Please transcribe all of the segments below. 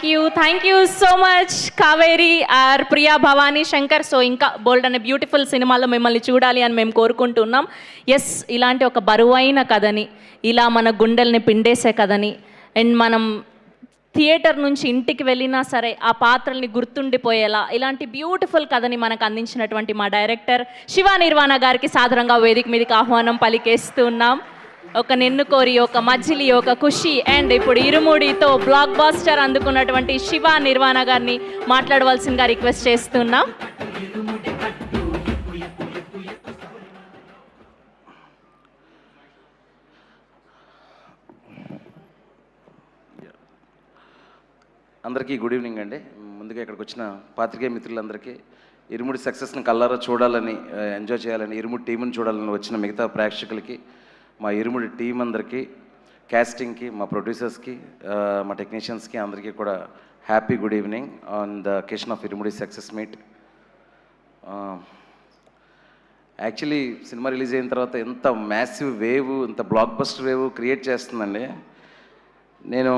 Thank you so much Kaveri or Priya Bhavani Shankar. So ఇంకా bold అనే beautiful సినిమాలో మిమ్మల్ని చూడాలి అని మేము కోరుకుంటున్నాం. ఎస్, ఇలాంటి ఒక బరువైన కథని, ఇలా మన గుండెల్ని పిండేసే కథని, అండ్ మనం థియేటర్ నుంచి ఇంటికి వెళ్ళినా సరే ఆ పాత్రల్ని గుర్తుండిపోయేలా ఇలాంటి బ్యూటిఫుల్ కథని మనకు అందించినటువంటి మా డైరెక్టర్ శివ నిర్వాణ గారికి సాదరంగా వేదిక మీదకి ఆహ్వానం పలికేస్తున్నాం. ఒక నిన్ను కోరి, ఒక మజిలీ, ఒక ఖుషి, అండ్ ఇప్పుడు ఇరుముడితో బ్లాక్ బాస్టర్ అందుకున్నటువంటి శివ నిర్వాణ గారిని మాట్లాడవలసిందిగా రిక్వెస్ట్ చేస్తున్నాం. అందరికీ గుడ్ ఈవినింగ్ అండి. ముందుగా ఇక్కడికి వచ్చిన పాత్రికేయ మిత్రులందరికీ, ఇరుముడి సక్సెస్ని కల్లారా చూడాలని, ఎంజాయ్ చేయాలని, ఇరుముడి టీంని చూడాలని వచ్చిన మిగతా ప్రేక్షకులకి, మా ఇరుముడి టీం అందరికీ, క్యాస్టింగ్కి, మా ప్రొడ్యూసర్స్కి, మా టెక్నీషియన్స్కి అందరికీ కూడా happy good evening on the occasion of irumudi success meet. Actually cinema release అయిన తర్వాత ఎంత మ్యాసివ్ వేవ్, ఇంత బ్లాక్ బస్టర్ వేవ్ క్రియేట్ చేస్తుందండి. నేను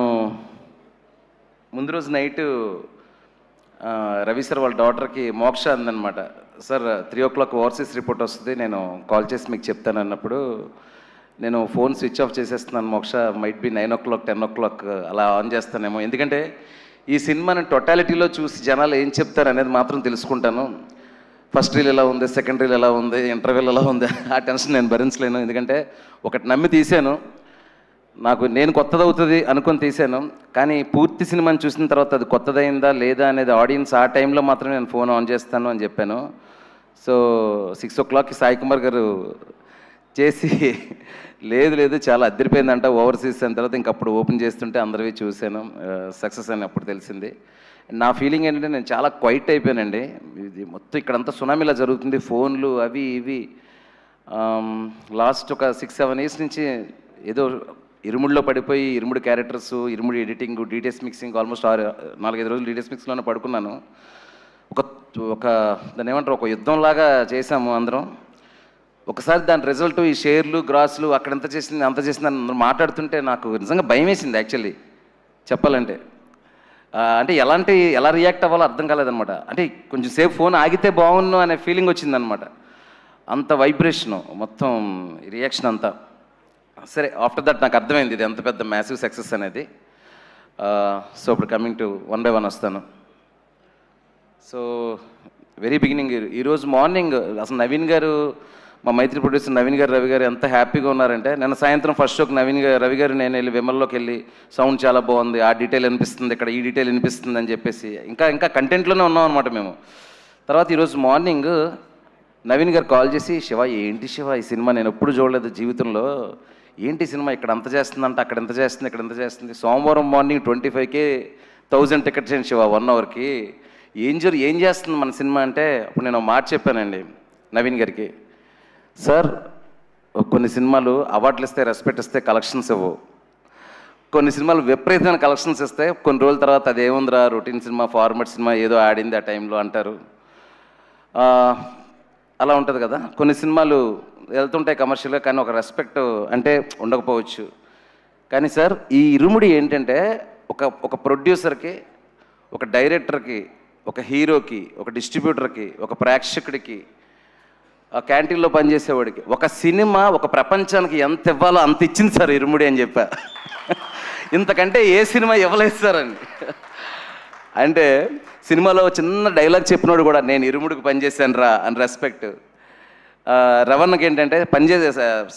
ముందు రోజు నైటు రవి సార్ వాళ్ళ డాటర్కి మోక్ష అందనమాట, సార్ 3 o'clock ఓవర్సీస్ రిపోర్ట్ వస్తుంది, నేను కాల్ చేసి మీకు చెప్తాను అన్నప్పుడు, నేను ఫోన్ స్విచ్ ఆఫ్ చేసేస్తున్నాను మోక్ష, మైట్ బి 9 o'clock 10 o'clock అలా ఆన్ చేస్తానేమో, ఎందుకంటే ఈ సినిమాని టోటాలిటీలో చూసి జనాలు ఏం చెప్తారు అనేది మాత్రం తెలుసుకుంటాను. ఫస్ట్ రీల్ ఎలా ఉంది, సెకండ్ రీల్ ఎలా ఉంది, ఇంటర్వెల్ ఎలా ఉంది, ఆ టెన్షన్ నేను భరించలేను. ఎందుకంటే ఒకటి నమ్మి తీశాను, నేను కొత్తదవుతుంది అనుకొని తీశాను, కానీ పూర్తి సినిమాని చూసిన తర్వాత అది కొత్తదైందా లేదా అనేది ఆడియన్స్ ఆ టైంలో మాత్రం నేను ఫోన్ ఆన్ చేస్తాను అని చెప్పాను. సో 6 o'clockకి సాయి కుమార్ గారు చేసి లేదు చాలా అద్దరిపోయిందంట ఓవర్సీస్ అయిన తర్వాత, ఇంకప్పుడు ఓపెన్ చేస్తుంటే అందరివి చూశాను, సక్సెస్ అని అప్పుడు తెలిసింది. నా ఫీలింగ్ ఏంటంటే నేను చాలా క్వైట్ అయిపోయానండి. ఇది మొత్తం ఇక్కడంతా సునామీలా జరుగుతుంది, ఫోన్లు అవి ఇవి. లాస్ట్ ఒక 6-7 years నుంచి ఏదో ఇరుముడిలో పడిపోయి, ఇరుముడి క్యారెక్టర్స్, ఇరుముడి ఎడిటింగ్, డీటెయిల్స్ మిక్సింగ్, ఆల్మోస్ట్ 4-5 రోజులు డీటెయిల్స్ మిక్స్లోనే పడుకున్నాను. ఒక దాన్ని ఏమంటారు, ఒక యుద్ధంలాగా చేశాము అందరం. ఒకసారి దాని రిజల్ట్, ఈ షేర్లు, గ్రాస్లు, అక్కడ ఎంత చేసింది అంత చేసింది అని అందరూ మాట్లాడుతుంటే నాకు నిజంగా భయం వేసింది యాక్చువల్లీ చెప్పాలంటే. అంటే ఎలా రియాక్ట్ అవ్వాలో అర్థం కాలేదనమాట. అంటే కొంచెం సేపు ఫోన్ ఆగితే బాగుండు అనే ఫీలింగ్ వచ్చిందనమాట. అంత వైబ్రేషను మొత్తం రియాక్షన్ అంతా. సరే, ఆఫ్టర్ దట్ నాకు అర్థమైంది ఇది ఎంత పెద్ద మ్యాసివ్ సక్సెస్ అనేది. సో ఇప్పుడు కమింగ్ టు 1 by 1 వస్తాను. సో వెరీ బిగినింగ్, ఈరోజు మార్నింగ్ అసలు నవీన్ గారు, మా మైత్రి ప్రొడ్యూసర్ నవీన్ గారు, రవి గారు ఎంత హ్యాపీగా ఉన్నారంటే, నిన్న సాయంత్రం ఫస్ట్ షోకి రవి గారు నేను వెళ్ళి విమల్లోకి వెళ్ళి సౌండ్ చాలా బాగుంది, ఆ డీటెయిల్ అనిపిస్తుంది, ఇక్కడ ఈ డీటెయిల్ అనిపిస్తుంది అని చెప్పేసి ఇంకా కంటెంట్లోనే ఉన్నాం అనమాట మేము. తర్వాత ఈరోజు మార్నింగ్ నవీన్ గారు కాల్ చేసి, శివ ఏంటి శివ ఈ సినిమా నేను ఎప్పుడు చూడలేదు జీవితంలో, ఏంటి సినిమా ఇక్కడ అంత చేస్తుందంట, అక్కడ ఎంత చేస్తుంది, ఇక్కడ ఎంత చేస్తుంది, సోమవారం మార్నింగ్ 25,000 టికెట్స్ అండి శివ 1 hourకి, ఏం చేస్తుంది మన సినిమా అంటే, అప్పుడు నేను మాట చెప్పానండి నవీన్ గారికి, సార్ కొన్ని సినిమాలు అవార్డులు ఇస్తే, రెస్పెక్ట్ ఇస్తే, కలెక్షన్స్ ఇవ్వవు, కొన్ని సినిమాలు విపరీతమైన కలెక్షన్స్ ఇస్తే కొన్ని రోజుల తర్వాత అది ఏముందిరా రొటీన్ సినిమా, ఫార్మాట్ సినిమా, ఏదో ఆడింది ఆ టైంలో అంటారు. అలా ఉంటుంది కదా, కొన్ని సినిమాలు వెళ్తుంటాయి కమర్షియల్గా, కానీ ఒక రెస్పెక్ట్ అంటే ఉండకపోవచ్చు. కానీ సార్ ఈ ఇరుముడి ఏంటంటే ఒక ప్రొడ్యూసర్కి, ఒక డైరెక్టర్కి, ఒక హీరోకి, ఒక డిస్ట్రిబ్యూటర్కి, ఒక ప్రేక్షకుడికి, ఆ క్యాంటీన్లో పనిచేసేవాడికి, ఒక సినిమా ఒక ప్రపంచానికి ఎంత ఇవ్వాలో అంత ఇచ్చింది సార్ ఇరుముడి అని చెప్పా. ఇంతకంటే ఏ సినిమా ఇవ్వలేదు సార్ అని. అంటే సినిమాలో చిన్న డైలాగ్ చెప్పినోడు కూడా నేను ఇరుముడికి పనిచేశాను రా అని రెస్పెక్ట్. రవణకి ఏంటంటే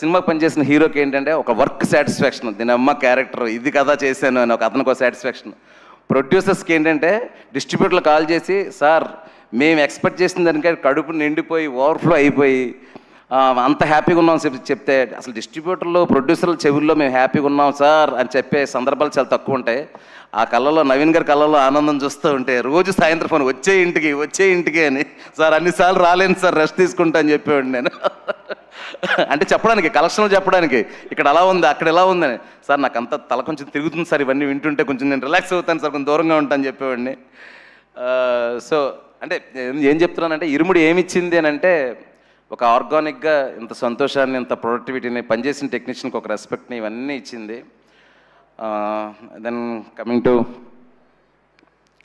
సినిమాకి పనిచేసిన హీరోకి ఏంటంటే ఒక వర్క్ సాటిస్ఫాక్షన్, దీని అమ్మ క్యారెక్టర్ ఇది కదా చేశాను అని అతనికి ఒక సాటిస్ఫాక్షన్. ప్రొడ్యూసర్స్కి ఏంటంటే డిస్ట్రిబ్యూటర్లు కాల్ చేసి, సార్ మేము ఎక్స్పెక్ట్ చేసిన దానికంటే కడుపు నిండిపోయి ఓవర్ఫ్లో అయిపోయి అంత హ్యాపీగా ఉన్నాం చెప్తే, అసలు డిస్ట్రిబ్యూటర్లు, ప్రొడ్యూసర్ల చెవుల్లో మేము హ్యాపీగా ఉన్నాం సార్ అని చెప్పే సందర్భాలు చాలా తక్కువ ఉంటాయి. ఆ కళ్ళలో, నవీన్ గారి కళ్ళలో ఆనందం చూస్తూ ఉంటే రోజు సాయంత్రం ఫోన్ వచ్చే ఇంటికి అని, సార్ అన్నిసార్లు రాలేను సార్ రెస్ట్ తీసుకుంటా అని చెప్పేవాడు నేను. అంటే చెప్పడానికి, కలెక్షన్లు చెప్పడానికి, ఇక్కడ అలా ఉంది అక్కడ ఎలా ఉందని, సార్ నాకు అంత తల కొంచెం తిరుగుతుంది సార్ ఇవన్నీ వింటుంటే, కొంచెం నేను రిలాక్స్ అవుతాను సార్, కొంచెం దూరంగా ఉంటాను చెప్పేవాడిని. సో అంటే ఏం చెప్తున్నానంటే, ఇరుముడి ఏమిచ్చింది అని అంటే, ఒక ఆర్గానిక్గా ఇంత సంతోషాన్ని, ఇంత ప్రొడక్టివిటీని, పనిచేసిన టెక్నీషియన్కి ఒక రెస్పెక్ట్ని, ఇవన్నీ ఇచ్చింది. Then coming to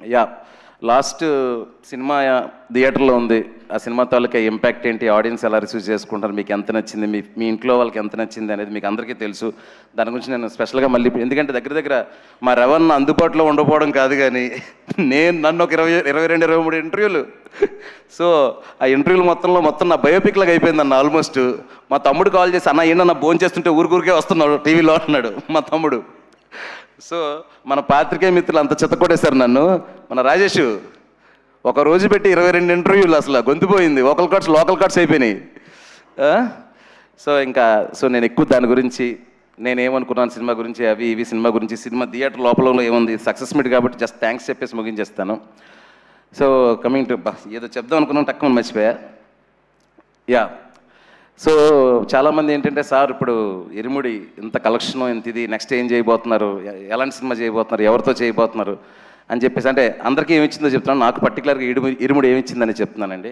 yeah, last cinema థియేటర్లో ఉంది. ఆ సినిమా తాలూకా ఇంపాక్ట్ ఏంటి, ఆడియన్స్ ఎలా రిసీవ్ చేసుకుంటారు, మీకు ఎంత నచ్చింది, మీ ఇంట్లో వాళ్ళకి ఎంత నచ్చింది అనేది మీకు అందరికీ తెలుసు. దాని గురించి నేను స్పెషల్గా మళ్ళీ, ఎందుకంటే దగ్గర దగ్గర మా రవణ అందుబాటులో ఉండకపోవడం కాదు, కానీ నన్ను ఒక 22-23 ఇంటర్వ్యూలు. సో ఆ ఇంటర్వ్యూలు మొత్తం నా బయోపిక్ లాగా అయిపోయింది అన్న ఆల్మోస్ట్. మా తమ్ముడు కాల్ చేసి, అన్న ఏంటన్నా భోజనం చేస్తుంటే ఊరికే వస్తున్నాడు టీవీలో అన్నాడు మా తమ్ముడు. సో మన పాత్రికేయ మిత్రులు అంత చెత్తకొట్టేశారు నన్ను. మన రాజేష్ ఒక రోజు పెట్టి 22 ఇంటర్వ్యూలు, అసలు గొంతుపోయింది. లోకల్ కార్డ్స్ అయిపోయినాయి. సో నేను ఎక్కువ దాని గురించి, నేనేమనుకున్నాను సినిమా గురించి, అవి ఇవి సినిమా గురించి, సినిమా థియేటర్ లోపల ఏముంది, సక్సెస్ మీట్ కాబట్టి జస్ట్ థ్యాంక్స్ చెప్పేసి ముగించేస్తాను. సో కమింగ్ టు, ఏదో చెప్దాం అనుకున్నాను, తక్కువ మర్చిపోయా. యా, సో చాలామంది ఏంటంటే, సార్ ఇప్పుడు ఇరుముడి ఇంత కలెక్షన్, ఇంత ఇది, నెక్స్ట్ ఏం చేయబోతున్నారు, ఎలాంటి సినిమా చేయబోతున్నారు, ఎవరితో చేయబోతున్నారు అని చెప్పేసి, అంటే అందరికీ ఏమిచ్చిందో చెప్తున్నాను, నాకు పర్టికులర్గా ఇరుముడి ఏమిచ్చిందని చెప్తున్నానండి.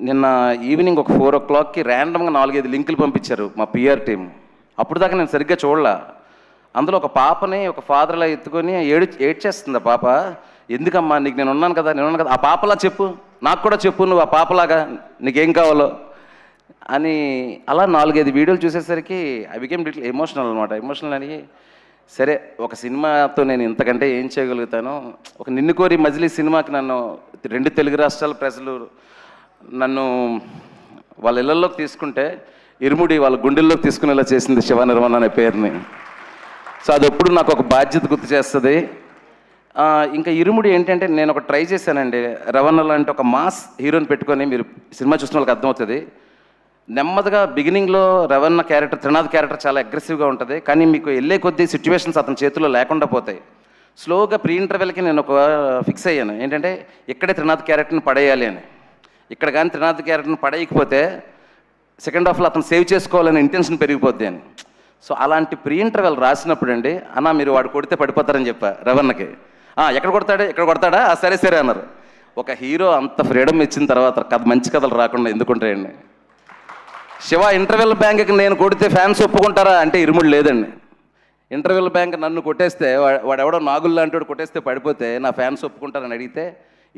నిన్న ఈవినింగ్ ఒక 4 o'clockకి ర్యాండమ్గా 4-5 లింకులు పంపించారు మా పిఆర్ టీం. అప్పుడు దాకా నేను సరిగ్గా చూడలా. అందులో ఒక పాపని ఒక ఫాదర్లా ఎత్తుకొని ఏడ్చేస్తుంది ఆ పాప. ఎందుకమ్మా, నీకు నేను ఉన్నాను కదా, ఆ పాపలా చెప్పు, నాకు కూడా చెప్పు, నువ్వు ఆ పాపలాగా నీకేం కావాలో అని. అలా 4-5 వీడియోలు చూసేసరికి ఐ బికేమ్ లిటిల్ ఎమోషనల్ అనమాట. ఎమోషనల్ అని, సరే ఒక సినిమాతో నేను ఇంతకంటే ఏం చేయగలుగుతాను. ఒక నిన్ను కోరి మజిలీ సినిమాకి నన్ను 2 తెలుగు రాష్ట్రాల ప్రజలు నన్ను వాళ్ళ ఇళ్లలోకి తీసుకుంటే, ఇరుముడి వాళ్ళ గుండెల్లోకి తీసుకునేలా చేసింది శివ నిర్మాణ అనే పేరుని. సో అది ఎప్పుడు నాకు ఒక బాధ్యత గుర్తు చేస్తుంది. ఇంకా ఇరుముడి ఏంటంటే, నేను ఒక ట్రై చేశానండి. రవణ లాంటి ఒక మాస్ హీరోని పెట్టుకొని, మీరు సినిమా చూసిన వాళ్ళకి అర్థమవుతుంది. నెమ్మదిగా బిగినింగ్లో రవణ క్యారెక్టర్, త్రినాథ్ క్యారెక్టర్ చాలా అగ్రెసివ్గా ఉంటుంది, కానీ మీకు వెళ్ళే కొద్దీ సిచ్యువేషన్స్ అతని చేతుల్లో లేకుండా పోతాయి. స్లోగా ప్రీ ఇంటర్వెల్కి నేను ఒక ఫిక్స్ అయ్యాను, ఏంటంటే ఇక్కడే త్రినాథ్ క్యారెక్టర్ని పడేయాలి అని. ఇక్కడ కానీ త్రినాథ్ క్యారెక్టర్ని పడేయకపోతే సెకండ్ హాఫ్లో అతను సేవ్ చేసుకోవాలనే ఇంటెన్షన్ పెరిగిపోద్ది అని. సో అలాంటి ప్రీ ఇంటర్వెల్ రాసినప్పుడు అండి, అన్న మీరు వాడు కొడితే పడిపోతారని చెప్పా రవణకి. ఎక్కడ కొడతాడా సరే సరే అన్నారు. ఒక హీరో అంత ఫ్రీడమ్ ఇచ్చిన తర్వాత మంచి కథలు రాకుండా ఎందుకుంటాయండి. శివ ఇంటర్వెల్ బ్యాంక్కి నేను కొడితే ఫ్యాన్స్ ఒప్పుకుంటారా అంటే ఇరుముడు లేదండి. ఇంటర్వెల్ బ్యాంక్ నన్ను కొట్టేస్తే, వాడెవడో నాగులు లాంటి వాడు కొట్టేస్తే పడిపోతే నా ఫ్యాన్స్ ఒప్పుకుంటారని అడిగితే,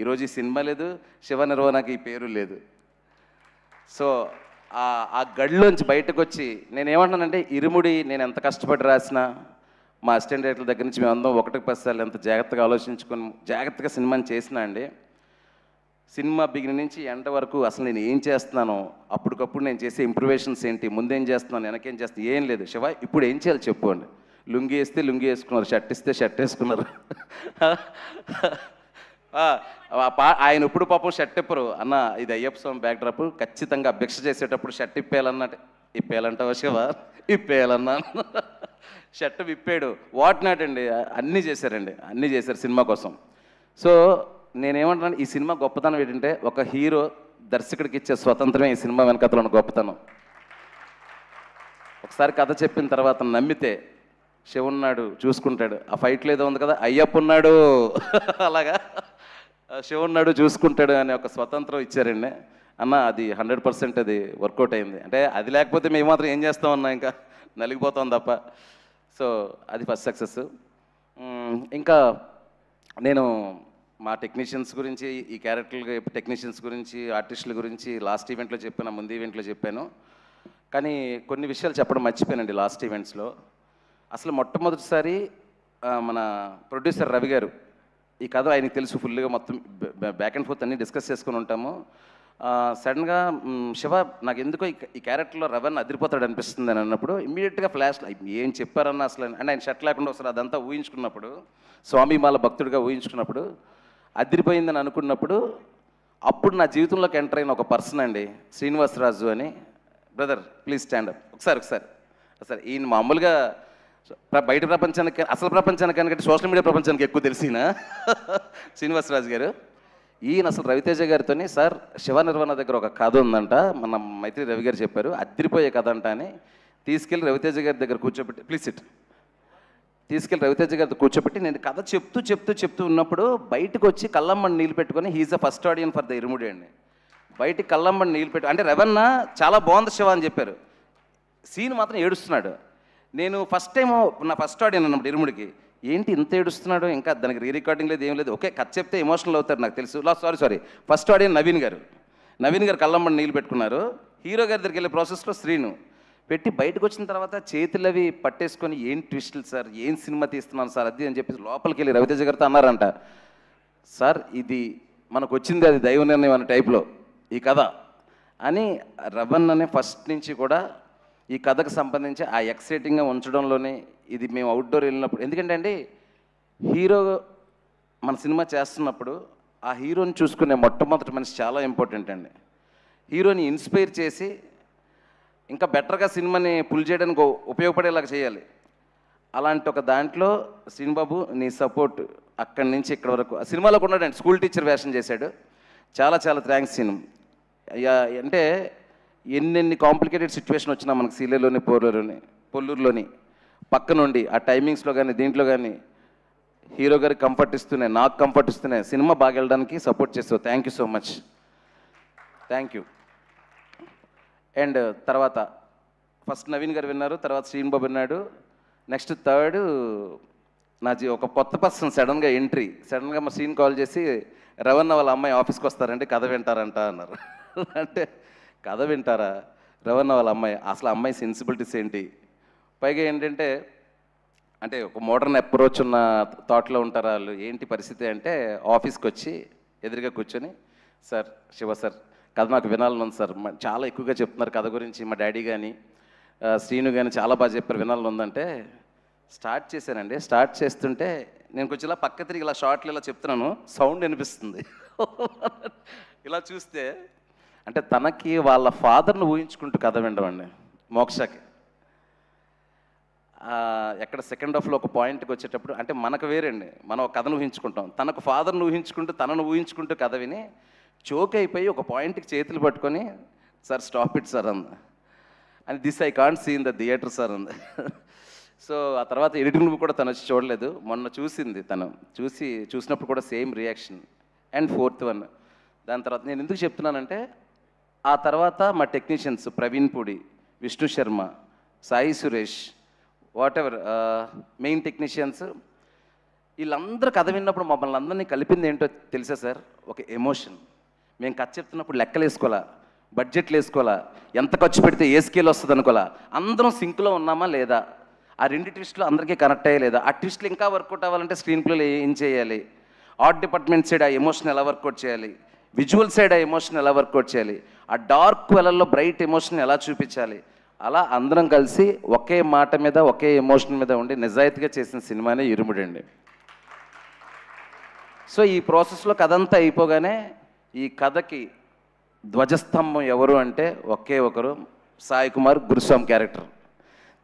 ఈరోజు ఈ సినిమా లేదు, శివ నిర్వహణకి ఈ పేరు లేదు. సో ఆ గడిలోంచి బయటకు వచ్చి నేనేమంటున్నానంటే, ఇరుముడి నేను ఎంత కష్టపడి రాసినా, మా అసిస్టెంట్ డైరెక్టర్ దగ్గర నుంచి మేమందరం 1-10 సార్లు ఎంత జాగ్రత్తగా ఆలోచించుకొని జాగ్రత్తగా సినిమాని చేసినా అండి, సినిమా బిగినింగ్ నుంచి ఎండ వరకు అసలు నేను ఏం చేస్తున్నానో, అప్పటికప్పుడు నేను చేసే ఇంప్రూవేషన్స్ ఏంటి, ముందేం చేస్తున్నాను, వెనకేం చేస్తున్నాను, ఏం లేదు. శివ ఇప్పుడు ఏం చేయాలి చెప్పు అండి. లుంగి వేస్తే లుంగి వేసుకున్నారు, షర్ట్ ఇస్తే షర్ట్ వేసుకున్నారు. ఆయన ఇప్పుడు పాపం షర్ట్ ఇప్పరు. అన్న ఇది అయ్యప్ప స్వామి బ్యాక్ డ్రాప్, ఖచ్చితంగా అభ్యక్ష చేసేటప్పుడు షర్ట్ ఇప్పేయాలంటావా శివ, ఇప్పేయాలన్నా. షర్ట్ విప్పాడు, వాట్ నాట్ అండి, అన్నీ చేశారు సినిమా కోసం. సో నేనేమంటున్నాను, ఈ సినిమా గొప్పతనం ఏంటంటే, ఒక హీరో దర్శకుడికి ఇచ్చే స్వతంత్రమే ఈ సినిమా వెనకతలో ఉన్న గొప్పతనం. ఒకసారి కథ చెప్పిన తర్వాత నమ్మితే శివ ఉన్నాడు చూసుకుంటాడు. ఆ ఫైట్లో ఏదో ఉంది కదా, అయ్యప్ప ఉన్నాడు అలాగా శివ ఉన్నాడు చూసుకుంటాడు అనే ఒక స్వతంత్రం ఇచ్చారండి అన్న. అది 100% అది వర్కౌట్ అయింది. అంటే అది లేకపోతే మేము మాత్రం ఏం చేస్తామన్నా, ఇంకా నలిగిపోతాం తప్ప. సో అది ఫస్ట్ సక్సెస్. ఇంకా నేను మా టెక్నీషియన్స్ గురించి, ఈ క్యారెక్టర్ టెక్నీషియన్స్ గురించి, ఆర్టిస్టుల గురించి లాస్ట్ ఈవెంట్లో చెప్పాను, ముందు ఈవెంట్లో చెప్పాను. కానీ కొన్ని విషయాలు చెప్పడం మర్చిపోయానండి లాస్ట్ ఈవెంట్స్లో. అసలు మొట్టమొదటిసారి మన ప్రొడ్యూసర్ రవి గారు, ఈ కథ ఆయనకి తెలుసు ఫుల్గా, మొత్తం బ్యాక్ అండ్ ఫోర్త్ అన్నీ డిస్కస్ చేసుకుని ఉంటాము. సడన్గా శివ నాకు ఎందుకో ఈ క్యారెక్టర్లో రవణ అదిరిపోతాడు అనిపిస్తుంది అని అన్నప్పుడు ఇమ్మీడియట్గా ఫ్లాష్, ఏం చెప్పారన్న అసలు అంటే ఆయన షర్ట్ లేకుండా ఒకసారి అదంతా ఊహించుకున్నప్పుడు, స్వామిమాల భక్తుడిగా ఊహించుకున్నప్పుడు అదిరిపోయిందని అనుకున్నప్పుడు, అప్పుడు నా జీవితంలోకి ఎంటర్ అయిన ఒక పర్సన్ అండి శ్రీనివాసరాజు అని. Brother please stand up. ఒకసారి ఈయన మామూలుగా బయట ప్రపంచానికి, అసలు ప్రపంచానికంటే సోషల్ మీడియా ప్రపంచానికి ఎక్కువ తెలిసిన శ్రీనివాసరాజు గారు. ఈయన అసలు రవితేజ గారితో, సార్ శివ నిర్వహణ దగ్గర ఒక కథ ఉందంట, మన మైత్రి రవి గారు చెప్పారు, అదిరిపోయే కథ అంట అని తీసుకెళ్ళి రవితేజ గారి దగ్గర కూర్చోబెట్టి, ప్లీజ్ సిట్, తీసుకెళ్ళి రవితేజ గారితో కూర్చోబెట్టి నేను కథ చెప్తూ ఉన్నప్పుడు బయటకు వచ్చి కళ్ళమ్మని నీళ్ళు పెట్టుకొని, he's the first audience for the Irumudi అండి. బయటికి కళ్ళమ్మని నీళ్ళు పెట్టు అంటే, రవణ చాలా బాగుంది శివ అని చెప్పారు, సీన్ మాత్రం ఏడుస్తున్నాడు. నేను ఫస్ట్ టైం నా ఫస్ట్ ఆడియన్ అన్నప్పుడు ఇరుముడికి ఏంటి ఇంత ఏడుస్తున్నాడు, ఇంకా దానికి రీ రికార్డింగ్ లేదు, ఏం లేదు, ఓకే కథ చెప్తే ఎమోషనల్ అవుతారు నాకు తెలుసు. సారీ ఫస్ట్ ఆడియన్ నవీన్ గారు కళ్ళమ్మని నీళ్ళు పెట్టుకున్నారు. హీరో గారి దగ్గరికి వెళ్ళే ప్రాసెస్లో శ్రీను పెట్టి బయటకు వచ్చిన తర్వాత చేతులు అవి పట్టేసుకొని ఏం ట్విస్టులు సార్, ఏం సినిమా తీస్తున్నాను సార్ అది అని చెప్పేసి లోపలికి వెళ్ళి రవితేజ గారితో అన్నారంట, సార్ ఇది మనకు వచ్చింది అది దైవ నిర్ణయం అనే టైప్లో ఈ కథ అని. రవణ్ అనే ఫస్ట్ నుంచి కూడా ఈ కథకు సంబంధించి ఆ ఎక్సైటింగ్గా ఉంచడంలోనే ఇది మేము అవుట్డోర్ వెళ్ళినప్పుడు, ఎందుకంటే అండి హీరో మన సినిమా చేస్తున్నప్పుడు ఆ హీరోని చూసుకునే మొట్టమొదటి మనిషి చాలా ఇంపార్టెంట్ అండి. హీరోని ఇన్స్పైర్ చేసి ఇంకా బెటర్గా సినిమాని పుల్ చేయడానికి ఉపయోగపడేలాగా చేయాలి. అలాంటి ఒక దాంట్లో శ్రీనుబాబు నీ సపోర్ట్ అక్కడి నుంచి ఇక్కడ వరకు ఆ సినిమాలో ఉన్నాడండి, స్కూల్ టీచర్ వేషం చేశాడు. చాలా చాలా థ్యాంక్స్ సీను. అంటే ఎన్నెన్ని కాంప్లికేటెడ్ సిచ్యువేషన్ వచ్చినా మనకు సీలేలోని పొల్లూరులోని పక్క నుండి ఆ టైమింగ్స్లో కానీ దీంట్లో కానీ హీరో గారికి కంఫర్ట్ ఇస్తూనే నాకు కంఫర్ట్ ఇస్తూనే సినిమా బాగా వెళ్ళడానికి సపోర్ట్ చేస్తావు. Thank you so much, thank you. And తర్వాత ఫస్ట్ నవీన్ గారు విన్నారు, తర్వాత శ్రీనుబాబు విన్నాడు, నెక్స్ట్ థర్డ్ ఒక కొత్త పర్సన్ సడన్గా ఎంట్రీ. సడన్గా మా సీన్ కాల్ చేసి రవణ వాళ్ళ అమ్మాయి ఆఫీస్కి వస్తారంటే కథ వింటారంట అన్నారు. అంటే కథ వింటారా, రవణ వాళ్ళ అమ్మాయి, అసలు అమ్మాయి సెన్సిబిలిటీస్ ఏంటి, పైగా ఏంటంటే అంటే ఒక మోడర్న్ అప్రోచ్ ఉన్న థాట్లో ఉంటారు వాళ్ళు, ఏంటి పరిస్థితి అంటే ఆఫీస్కి వచ్చి ఎదురుగా కూర్చొని, సార్ శివ సార్ కథ నాకు వినాలని ఉంది సార్, చాలా ఎక్కువగా చెప్తున్నారు కథ గురించి, మా డాడీ కానీ శ్రీను కానీ చాలా బాగా చెప్పారు, వినాలని ఉందంటే స్టార్ట్ చేశానండి. స్టార్ట్ చేస్తుంటే నేను కొంచెం ఇలా పక్క తిరిగి ఇలా షార్ట్లు ఇలా చెప్తున్నాను, సౌండ్ వినిపిస్తుంది. ఇలా చూస్తే అంటే తనకి వాళ్ళ ఫాదర్ని ఊహించుకుంటూ కథ వినడం మోక్షకి. ఎక్కడ సెకండ్ హాఫ్లో ఒక పాయింట్కి వచ్చేటప్పుడు అంటే మనకు వేరండి, మనం ఒక కథను ఊహించుకుంటాం, తనకు ఫాదర్ని ఊహించుకుంటూ తనను ఊహించుకుంటూ కథ విని చోక్ అయిపోయి ఒక పాయింట్కి చేతులు పట్టుకొని, సార్ స్టాప్ ఇట్ సార్ అంది, and this I can't see in the theatre sir అంది. సో ఆ తర్వాత ఎడిటింగ్ కూడా తను వచ్చి చూడలేదు, మొన్న చూసింది, తను చూసినప్పుడు కూడా same reaction. And fourth one, దాని తర్వాత నేను ఎందుకు చెప్తున్నానంటే ఆ తర్వాత మా technicians Praveen Pudi, Vishnu Sharma, Sai Suresh, what ever main technicians, వీళ్ళందరూ కథ విన్నప్పుడు మమ్మల్ని అందరినీ కలిపింది ఏంటో తెలుసా సార్, ఒక ఎమోషన్. మేము కథ చెప్తున్నప్పుడు లెక్కలు వేసుకోవాలా, బడ్జెట్లు వేసుకోవాలా, ఎంత ఖర్చు పెడితే ఏ స్కేల్ వస్తుంది అనుకోవాలా, అందరం సింక్లో ఉన్నామా లేదా, ఆ రెండు ట్విస్టులు అందరికీ కనెక్ట్ అయ్యే లేదా, ఆ ట్విస్టులు ఇంకా వర్కౌట్ అవ్వాలంటే స్క్రీన్ ప్లేలో ఏం చేయాలి, ఆర్ట్ డిపార్ట్మెంట్ సైడ్ ఆ ఎమోషన్ ఎలా వర్కౌట్ చేయాలి, విజువల్ సైడ్ ఆ ఎమోషన్ ఎలా వర్కౌట్ చేయాలి, ఆ డార్క్ వెలల్లో బ్రైట్ ఎమోషన్ ఎలా చూపించాలి, అలా అందరం కలిసి ఒకే మాట మీద ఒకే ఎమోషన్ మీద ఉండి నిజాయితీగా చేసిన సినిమానే ఇరుముడండి. సో ఈ ప్రాసెస్లో కథ అంతా అయిపోగానే ఈ కథకి ధ్వజస్తంభం ఎవరు అంటే ఒకే ఒకరు, సాయి కుమార్ గురుస్వామి క్యారెక్టర్.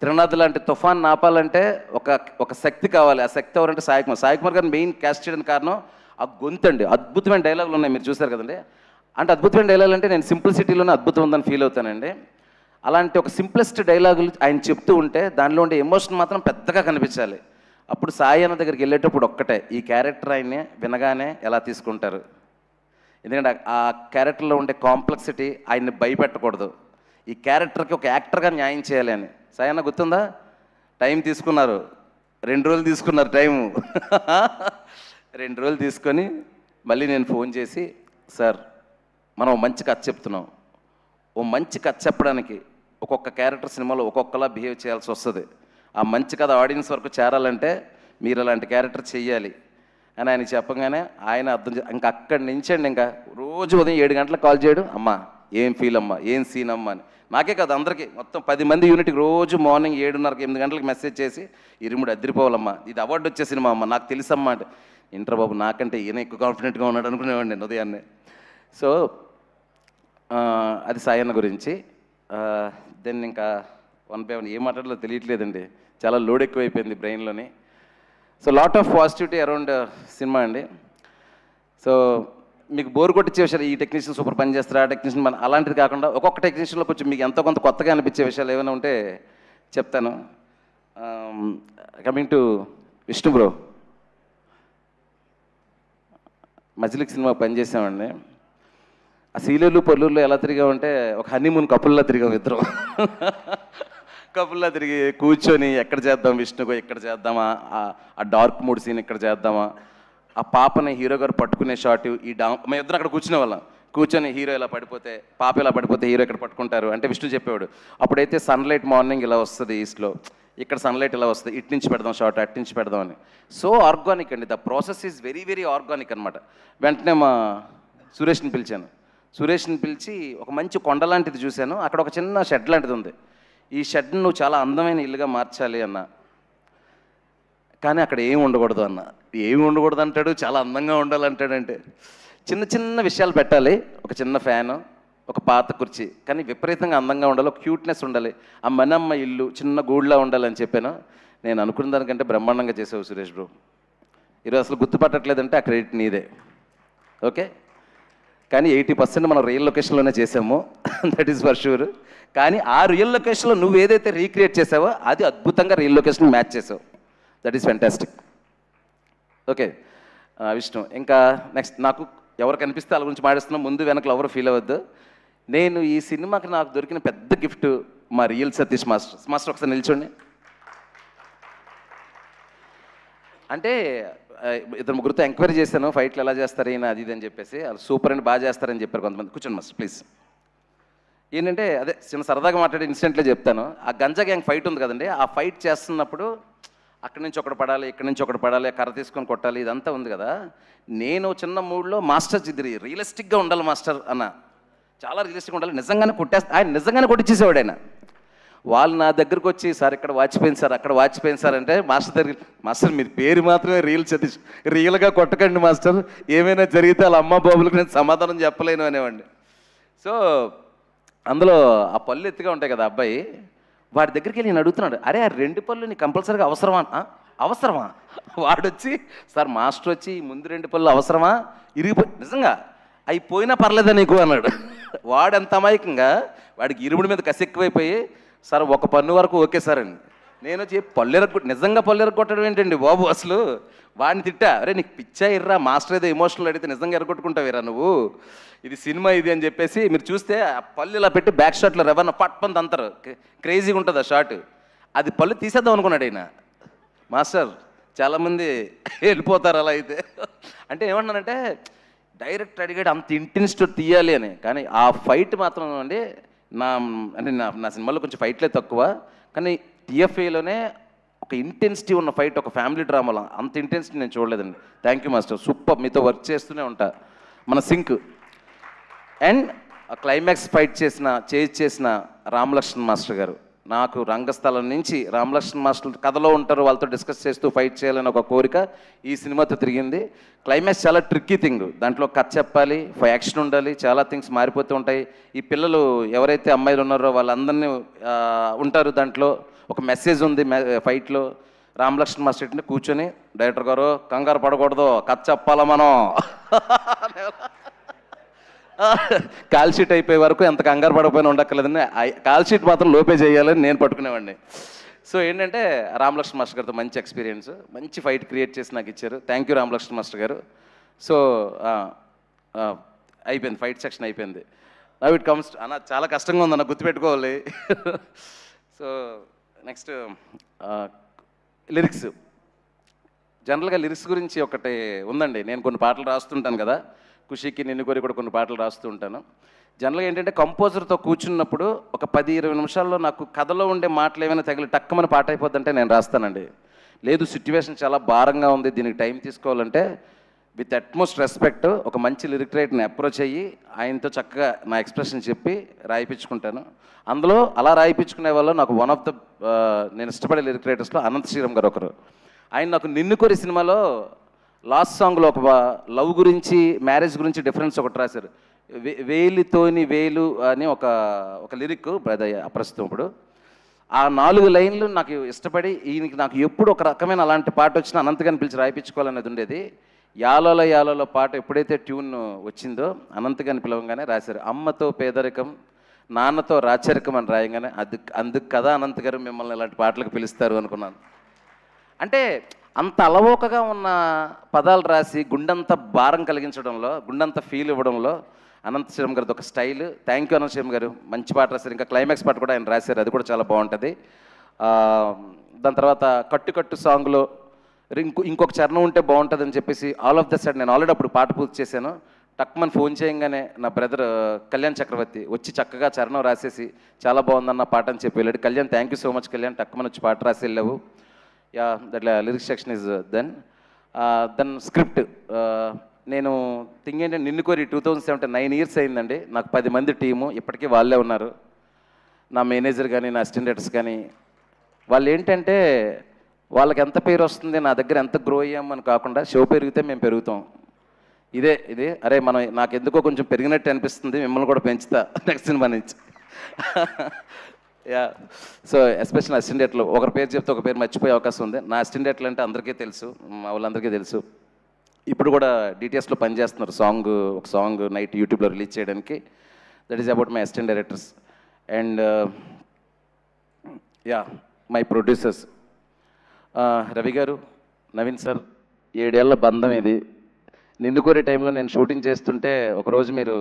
త్రినాథ్ లాంటి తుఫాన్ నాపాలంటే ఒక శక్తి కావాలి, ఆ శక్తి ఎవరంటే సాయి కుమార్ గారిని మెయిన్ క్యాస్ట్ చేయడానికి కారణం ఆ గొంతు అండి. అద్భుతమైన డైలాగులు ఉన్నాయి, మీరు చూసారు కదండి. అంటే అద్భుతమైన డైలాగులు అంటే నేను సింప్లిసిటీలోనే అద్భుతం ఉందని ఫీల్ అవుతానండి. అలాంటి ఒక సింప్లెస్ట్ డైలాగులు ఆయన చెప్తూ ఉంటే దానిలో ఉండే ఎమోషన్ మాత్రం పెద్దగా కనిపించాలి. అప్పుడు సాయి అన్న దగ్గరికి వెళ్ళేటప్పుడు ఒక్కటే, ఈ క్యారెక్టర్ ఆయన్ని వినగానే ఎలా తీసుకుంటారు, ఎందుకంటే ఆ క్యారెక్టర్లో ఉండే కాంప్లెక్సిటీ ఆయన్ని భయపెట్టకూడదు, ఈ క్యారెక్టర్కి ఒక యాక్టర్గా న్యాయం చేయాలి అని. సాయి అన్న గుర్తుందా, టైం తీసుకున్నారు, 2 రోజులు తీసుకున్నారు టైము. 2 రోజులు తీసుకొని మళ్ళీ నేను ఫోన్ చేసి, సార్ మనం మంచి కథ చెప్తున్నాం, ఓ మంచి కథ చెప్పడానికి ఒక్కొక్క క్యారెక్టర్ సినిమాలో ఒక్కొక్కలా బిహేవ్ చేయాల్సి వస్తుంది, ఆ మంచి కథ ఆడియన్స్ వరకు చేరాలంటే మీరు అలాంటి క్యారెక్టర్ చెయ్యాలి అని ఆయన చెప్పగానే ఆయన ఇంకా అక్కడి నుంచి అండి ఇంకా రోజు ఉదయం 7 గంటలకు కాల్ చేయడు, అమ్మా ఏం ఫీల్ అమ్మా, ఏం సీన్ అమ్మా అని. నాకే కాదు అందరికీ, మొత్తం 10 మంది యూనిట్కి రోజు మార్నింగ్ 7:30 8 గంటలకు మెసేజ్ చేసి, ఇరుముడు అద్దరిపోవాలమ్మా, ఇది అవార్డు వచ్చే సినిమా అమ్మ, నాకు తెలుసమ్మా అంటే, ఇంటర్ బాబు నాకంటే ఈయన ఎక్కువ కాన్ఫిడెంట్గా ఉన్నాడు అనుకునేవాడిని నేను ఉదయాన్నే. సో అది సాయి అన్న గురించి. దెన్ ఇంకా 1 by 1 ఏం మాట్లాడాలో తెలియట్లేదండి, చాలా లోడ్ ఎక్కువైపోయింది బ్రెయిన్లోని. So lot of positivity around cinema అండి. సో మీకు బోర్ కొట్టించే విషయాలు, ఈ టెక్నీషియన్ సూపర్ పని చేస్తారు, ఆ టెక్నీషియన్ మన అలాంటిది కాకుండా ఒక్కొక్క టెక్నీషియన్లో కొంచెం మీకు ఎంతో కొంత కొత్తగా అనిపించే విషయాలు ఏమైనా ఉంటే చెప్తాను. కమింగ్ టు విష్ణు బ్రో, మజిలిక్ సినిమా పనిచేసామండి. ఆ సీలేరు పొల్లూరులో ఎలా తిరిగామంటే ఒక హనీమూన్ కపుల్లా తిరిగాం ఇద్దరం. కబుల్లా తిరిగి కూర్చొని ఎక్కడ చేద్దాం విష్ణుగో, ఎక్కడ చేద్దామా, ఆ డార్క్ మూడ్ సీన్ ఇక్కడ చేద్దామా, ఆ పాపని హీరో గారు పట్టుకునే షాట్, మేము ఇద్దరు అక్కడ కూర్చునే వాళ్ళం. కూర్చొని హీరో ఇలా పడిపోతే, పాప ఇలా పడిపోతే హీరో ఇక్కడ పట్టుకుంటారు అంటే విష్ణు చెప్పేవాడు. అప్పుడైతే సన్లైట్ మార్నింగ్ ఇలా వస్తుంది ఈస్ట్లో, ఇక్కడ సన్లైట్ ఇలా వస్తుంది, ఇటు నుంచి పెడదాం షార్ట్, అటు నుంచి పెడదాం అని. సో ఆర్గానిక్ అండి, the process is very very organic అనమాట. వెంటనే మా సురేష్ని పిలిచాను. సురేష్ని పిలిచి ఒక మంచి కొండ లాంటిది చూశాను, అక్కడ ఒక చిన్న షెడ్ లాంటిది ఉంది, ఈ షెడ్ నువ్వు చాలా అందమైన ఇల్లుగా మార్చాలి అన్న. కానీ అక్కడ ఏమి ఉండకూడదు అన్న. ఏమి ఉండకూడదు అంటాడు, చాలా అందంగా ఉండాలంటాడంటే. చిన్న చిన్న విషయాలు పెట్టాలి, ఒక చిన్న ఫ్యాను, ఒక పాత కుర్చీ, కానీ విపరీతంగా అందంగా ఉండాలి, ఒక క్యూట్నెస్ ఉండాలి, ఆ మనమ్మ ఇల్లు చిన్న గూడులా ఉండాలని చెప్పాను. నేను అనుకున్న దానికంటే బ్రహ్మాండంగా చేసావు సురేష్ బ్రో. ఈరోజు అసలు గుర్తుపట్టట్లేదంటే ఆ క్రెడిట్ నీదే. ఓకే, కానీ 80% మనం రియల్ లొకేషన్లోనే చేసాము, దట్ ఈస్ ఫర్ షూర్. కానీ ఆ రియల్ లొకేషన్లో నువ్వు ఏదైతే రీక్రియేట్ చేసావో అది అద్భుతంగా రియల్ లొకేషన్ మ్యాచ్ చేసావు, that is fantastic. Okay Vishnu, ఇంకా నెక్స్ట్ నాకు ఎవరు కనిపిస్తే వాళ్ళ గురించి మాట్లాడుతున్నా, ముందు వెనకలు ఎవరు ఫీల్ అవ్వద్దు. నేను ఈ సినిమాకి నాకు దొరికిన పెద్ద గిఫ్ట్ మా రియల్ సతీష్ మాస్టర్. మాస్టర్ ఒకసారి నిల్చోండి. అంటే ఇద్దరు ముగ్గురితో ఎంక్వైరీ చేశాను, ఫైట్లు ఎలా చేస్తారు ఈయన అది ఇది అని చెప్పేసి. వాళ్ళు సూపర్ అండి, బాగా చేస్తారని చెప్పారు కొంతమంది. కూర్చోండి మాస్టర్ ప్లీజ్. ఏంటంటే అదే చిన్న సరదాగా మాట్లాడే ఇన్సిడెంట్లో చెప్తాను. ఆ గంజా గ్యాంగ్ ఫైట్ ఉంది కదండి, ఆ ఫైట్ చేస్తున్నప్పుడు అక్కడి నుంచి ఒకటి పడాలి, ఇక్కడి నుంచి ఒకటి పడాలి, కర్ర తీసుకొని కొట్టాలి, ఇదంతా ఉంది కదా. నేను చిన్న మూడ్లో మాస్టర్ ఇది రియలిస్టిక్గా ఉండాలి మాస్టర్ అన్న, చాలా రియలిస్టిక్గా ఉండాలి, నిజంగానే ఆయన నిజంగానే కొట్టించేసేవాడు ఆయన. వాళ్ళు నా దగ్గరకు వచ్చి సార్ ఇక్కడ వాచిపోయింది సార్, అక్కడ వాచిపోయింది సార్ అంటే, మాస్టర్ దగ్గర మాస్టర్ మీరు పేరు మాత్రమే రియల్ సతీష్, రియల్గా కొట్టకండి మాస్టర్, ఏమైనా జరిగితే వాళ్ళ అమ్మ బాబులకు నేను సమాధానం చెప్పలేను అనేవాడిని. సో అందులో ఆ పళ్ళు ఎత్తుగా ఉంటాయి కదా అబ్బాయి, వాడి దగ్గరికి వెళ్ళి నేను అడుగుతున్నాడు, అరే ఆ 2 పళ్ళు నీకు కంపల్సరీగా అవసరమా? అవసరమా? వాడొచ్చి సార్ మాస్టర్ వచ్చి ముందు 2 పళ్ళు అవసరమా, ఇరిగిపోయి నిజంగా అవి పోయినా పర్లేదా నీకు అన్నాడు. వాడంత అమాయకంగా, వాడికి ఇరుముడి మీద కసి ఎక్కువైపోయి సార్ 1 పన్ను వరకు ఓకే సార్ అని. నేను వచ్చి నిజంగా పళ్ళు ఎరగొట్టడం ఏంటండి బాబు అసలు. వాడిని తిట్టా, అరే నీకు పిచ్చా ఇర్రా, మాస్టర్ ఏదో ఎమోషనల్ అడిగితే నిజంగా ఎరగొట్టుకుంటావేరా నువ్వు, ఇది సినిమా ఇది అని చెప్పేసి. మీరు చూస్తే ఆ పళ్ళు ఇలా పెట్టి బ్యాక్ షాట్లో రెవెన్ పట్పంది అంటారు, క్రేజీగా ఉంటుంది ఆ షాట్. అది పళ్ళు తీసేద్దాం అనుకున్నాడు ఆయన. మాస్టర్ చాలామంది వెళ్ళిపోతారు అలా అయితే. అంటే ఏమన్నానంటే డైరెక్ట్ అడిగాడు అంత ఇంటెన్సిటీ తీయాలి అని, కానీ ఆ ఫైట్ మాత్రం అండి నా సినిమాలో కొంచెం ఫైట్లే తక్కువ, కానీ టీఎఫ్ఏలోనే ఒక ఇంటెన్సిటీ ఉన్న ఫైట్, ఒక ఫ్యామిలీ డ్రామాలో అంత ఇంటెన్సిటీ నేను చూడలేదండి. థ్యాంక్ యూ మాస్టర్, సూపర్, మీతో వర్క్ చేస్తూనే ఉంటా, మన సింక్. అండ్ క్లైమాక్స్ ఫైట్ చేసిన రామ్ లక్ష్మణ్ మాస్టర్ గారు, నాకు రంగస్థలం నుంచి రామ్ లక్ష్మణ్ మాస్టర్ కథలో ఉంటారు, వాళ్ళతో డిస్కస్ చేస్తూ ఫైట్ చేయాలని ఒక కోరిక ఈ సినిమాతో తిరిగింది. క్లైమాక్స్ చాలా ట్రిక్కీ థింగ్, దాంట్లో కథ చెప్పాలి, యాక్షన్ ఉండాలి, చాలా థింగ్స్ మారిపోతూ ఉంటాయి. ఈ పిల్లలు ఎవరైతే అమ్మాయిలు ఉన్నారో వాళ్ళందరినీ ఉంటారు, దాంట్లో ఒక మెసేజ్ ఉంది ఫైట్లో. రామ్ లక్ష్మణ్ మాస్టర్ అంటే కూర్చొని డైరెక్టర్ గారు కంగారు పడకూడదు, కథ చెప్పాలా మనం, కాల్ షీట్ అయిపోయే వరకు ఎంత కంగారు పడకపోయినా ఉండక్కర్లేదని, కాల్ షీట్ మాత్రం లోపే చేయాలని నేను పట్టుకునేవాడిని. సో ఏంటంటే రామ్ లక్ష్మణ్ మాస్టర్ గారితో మంచి ఎక్స్పీరియన్స్, మంచి ఫైట్ క్రియేట్ చేసి నాకు ఇచ్చారు. Thank you Ram Lakshman master గారు. సో అయిపోయింది, ఫైట్ సెక్షన్ అయిపోయింది. నవ్ ఇట్ కమ్స్ అన్న, చాలా కష్టంగా ఉంది అన్న, గుర్తుపెట్టుకోవాలి. So next lyrics. జనరల్గా లిరిక్స్ గురించి ఒకటి ఉందండి, నేను కొన్ని పాటలు రాస్తుంటాను కదా, ఖుషీకి నిన్ను కోరి కూడా కొన్ని పాటలు రాస్తూ ఉంటాను. జనరల్గా ఏంటంటే కంపోజర్తో కూర్చున్నప్పుడు ఒక 10-20 నిమిషాల్లో నాకు కథలో ఉండే మాటలు ఏమైనా తగిలి టక్కమని పాట అయిపోద్దంటే నేను రాస్తానండి. లేదు సిచ్యువేషన్ చాలా భారంగా ఉంది, దీనికి టైం తీసుకోవాలంటే విత్ అట్మోస్ట్ రెస్పెక్ట్ ఒక మంచి లిరిక్ రైటర్ని అప్రోచ్ అయ్యి ఆయనతో చక్కగా నా ఎక్స్ప్రెషన్ చెప్పి రాయిపించుకుంటాను. అందులో అలా రాయిపించుకునే వాళ్ళు నాకు వన్ ఆఫ్ ద నేను ఇష్టపడే లిరిక్ రైటర్స్లో అనంత శ్రీరామ్ గారు ఒకరు. ఆయన నాకు నిన్ను కోరి సినిమాలో లాస్ట్ సాంగ్లో ఒక లవ్ గురించి, మ్యారేజ్ గురించి డిఫరెన్స్ ఒకటి రాశారు. వేలితోని వేలు అని ఒక లిరిక్ ప్రస్తుతం ఇప్పుడు. ఆ 4 లైన్లు నాకు ఇష్టపడి ఈయనకి నాకు ఎప్పుడు ఒక రకమైన అలాంటి పాట వచ్చినా అనంతగాని పిలిచి రాయిపించుకోవాలనేది ఉండేది. యాలోల పాట ఎప్పుడైతే ట్యూన్ వచ్చిందో అనంతగాని పిలవంగానే రాశారు. అమ్మతో పేదరికం, నాన్నతో రాచరికం అని రాయంగానే అందుకు కదా అనంత్ గారు మిమ్మల్ని ఇలాంటి పాటలకు పిలుస్తారు అనుకున్నాను. అంటే అంత అలవోకగా ఉన్న పదాలు రాసి గుండంతా భారం కలిగించడంలో, గుండంతా ఫీల్ ఇవ్వడంలో అనంత శ్రీరామ్ గారిది ఒక style. Thank you Anantha Sriram గారు, మంచి పాట రాశారు. ఇంకా క్లైమాక్స్ పాట కూడా ఆయన రాశారు, అది కూడా చాలా బాగుంటుంది. దాని తర్వాత కట్టు కట్టు సాంగ్లో ఇంకొక చరణం ఉంటే బాగుంటుందని చెప్పేసి ఆల్ ఆఫ్ ద సైడ్ నేను ఆల్రెడీ అప్పుడు పాట పూర్తి చేశాను. టక్మని ఫోన్ చేయంగానే నా బ్రదర్ కళ్యాణ్ చక్రవర్తి వచ్చి చక్కగా చరణం రాసేసి చాలా బాగుందన్న పాట అని చెప్పి వెళ్ళాడు. Kalyan thank you so much Kalyan, టక్మని వచ్చి పాట రాసి వెళ్ళావు. Yeah that lyrics section is then script. నేను థింగ్ ఏంటంటే నిన్ను కోరి 2017 9 years అయిందండి. నాకు 10 మంది టీము ఇప్పటికీ వాళ్ళే ఉన్నారు. నా మేనేజర్ కానీ నా అసిస్టెంట్ డైరెక్టర్స్ కానీ వాళ్ళు ఏంటంటే వాళ్ళకి ఎంత పేరు వస్తుంది, నా దగ్గర ఎంత గ్రో అయ్యామని కాకుండా షో పెరిగితే మేము పెరుగుతాం. ఇది అరే మనం నాకు ఎందుకో కొంచెం పెరిగినట్టు అనిపిస్తుంది, మిమ్మల్ని కూడా పెంచుతా నెక్స్ట్ సినిమా నుంచి. యా సో ఎస్పెషల్ అసిస్టెంట్ డైరెక్టర్లు ఒకరి పేరు చెప్తే ఒక పేరు మర్చిపోయే అవకాశం ఉంది. నా అసిస్టెంట్ డైరెక్టర్లు అంటే అందరికీ తెలుసు, మా వాళ్ళందరికీ తెలుసు. ఇప్పుడు కూడా డిటిఎస్లో పనిచేస్తున్నారు ఒక సాంగ్ నైట్ యూట్యూబ్లో రిలీజ్ చేయడానికి. That is about my assistant directors and yeah my producers Ravi గారు, నవీన్ సార్. 7 ఏళ్ల బంధం ఇది. నిన్ను కోరే టైంలో నేను షూటింగ్ చేస్తుంటే ఒకరోజు మీరు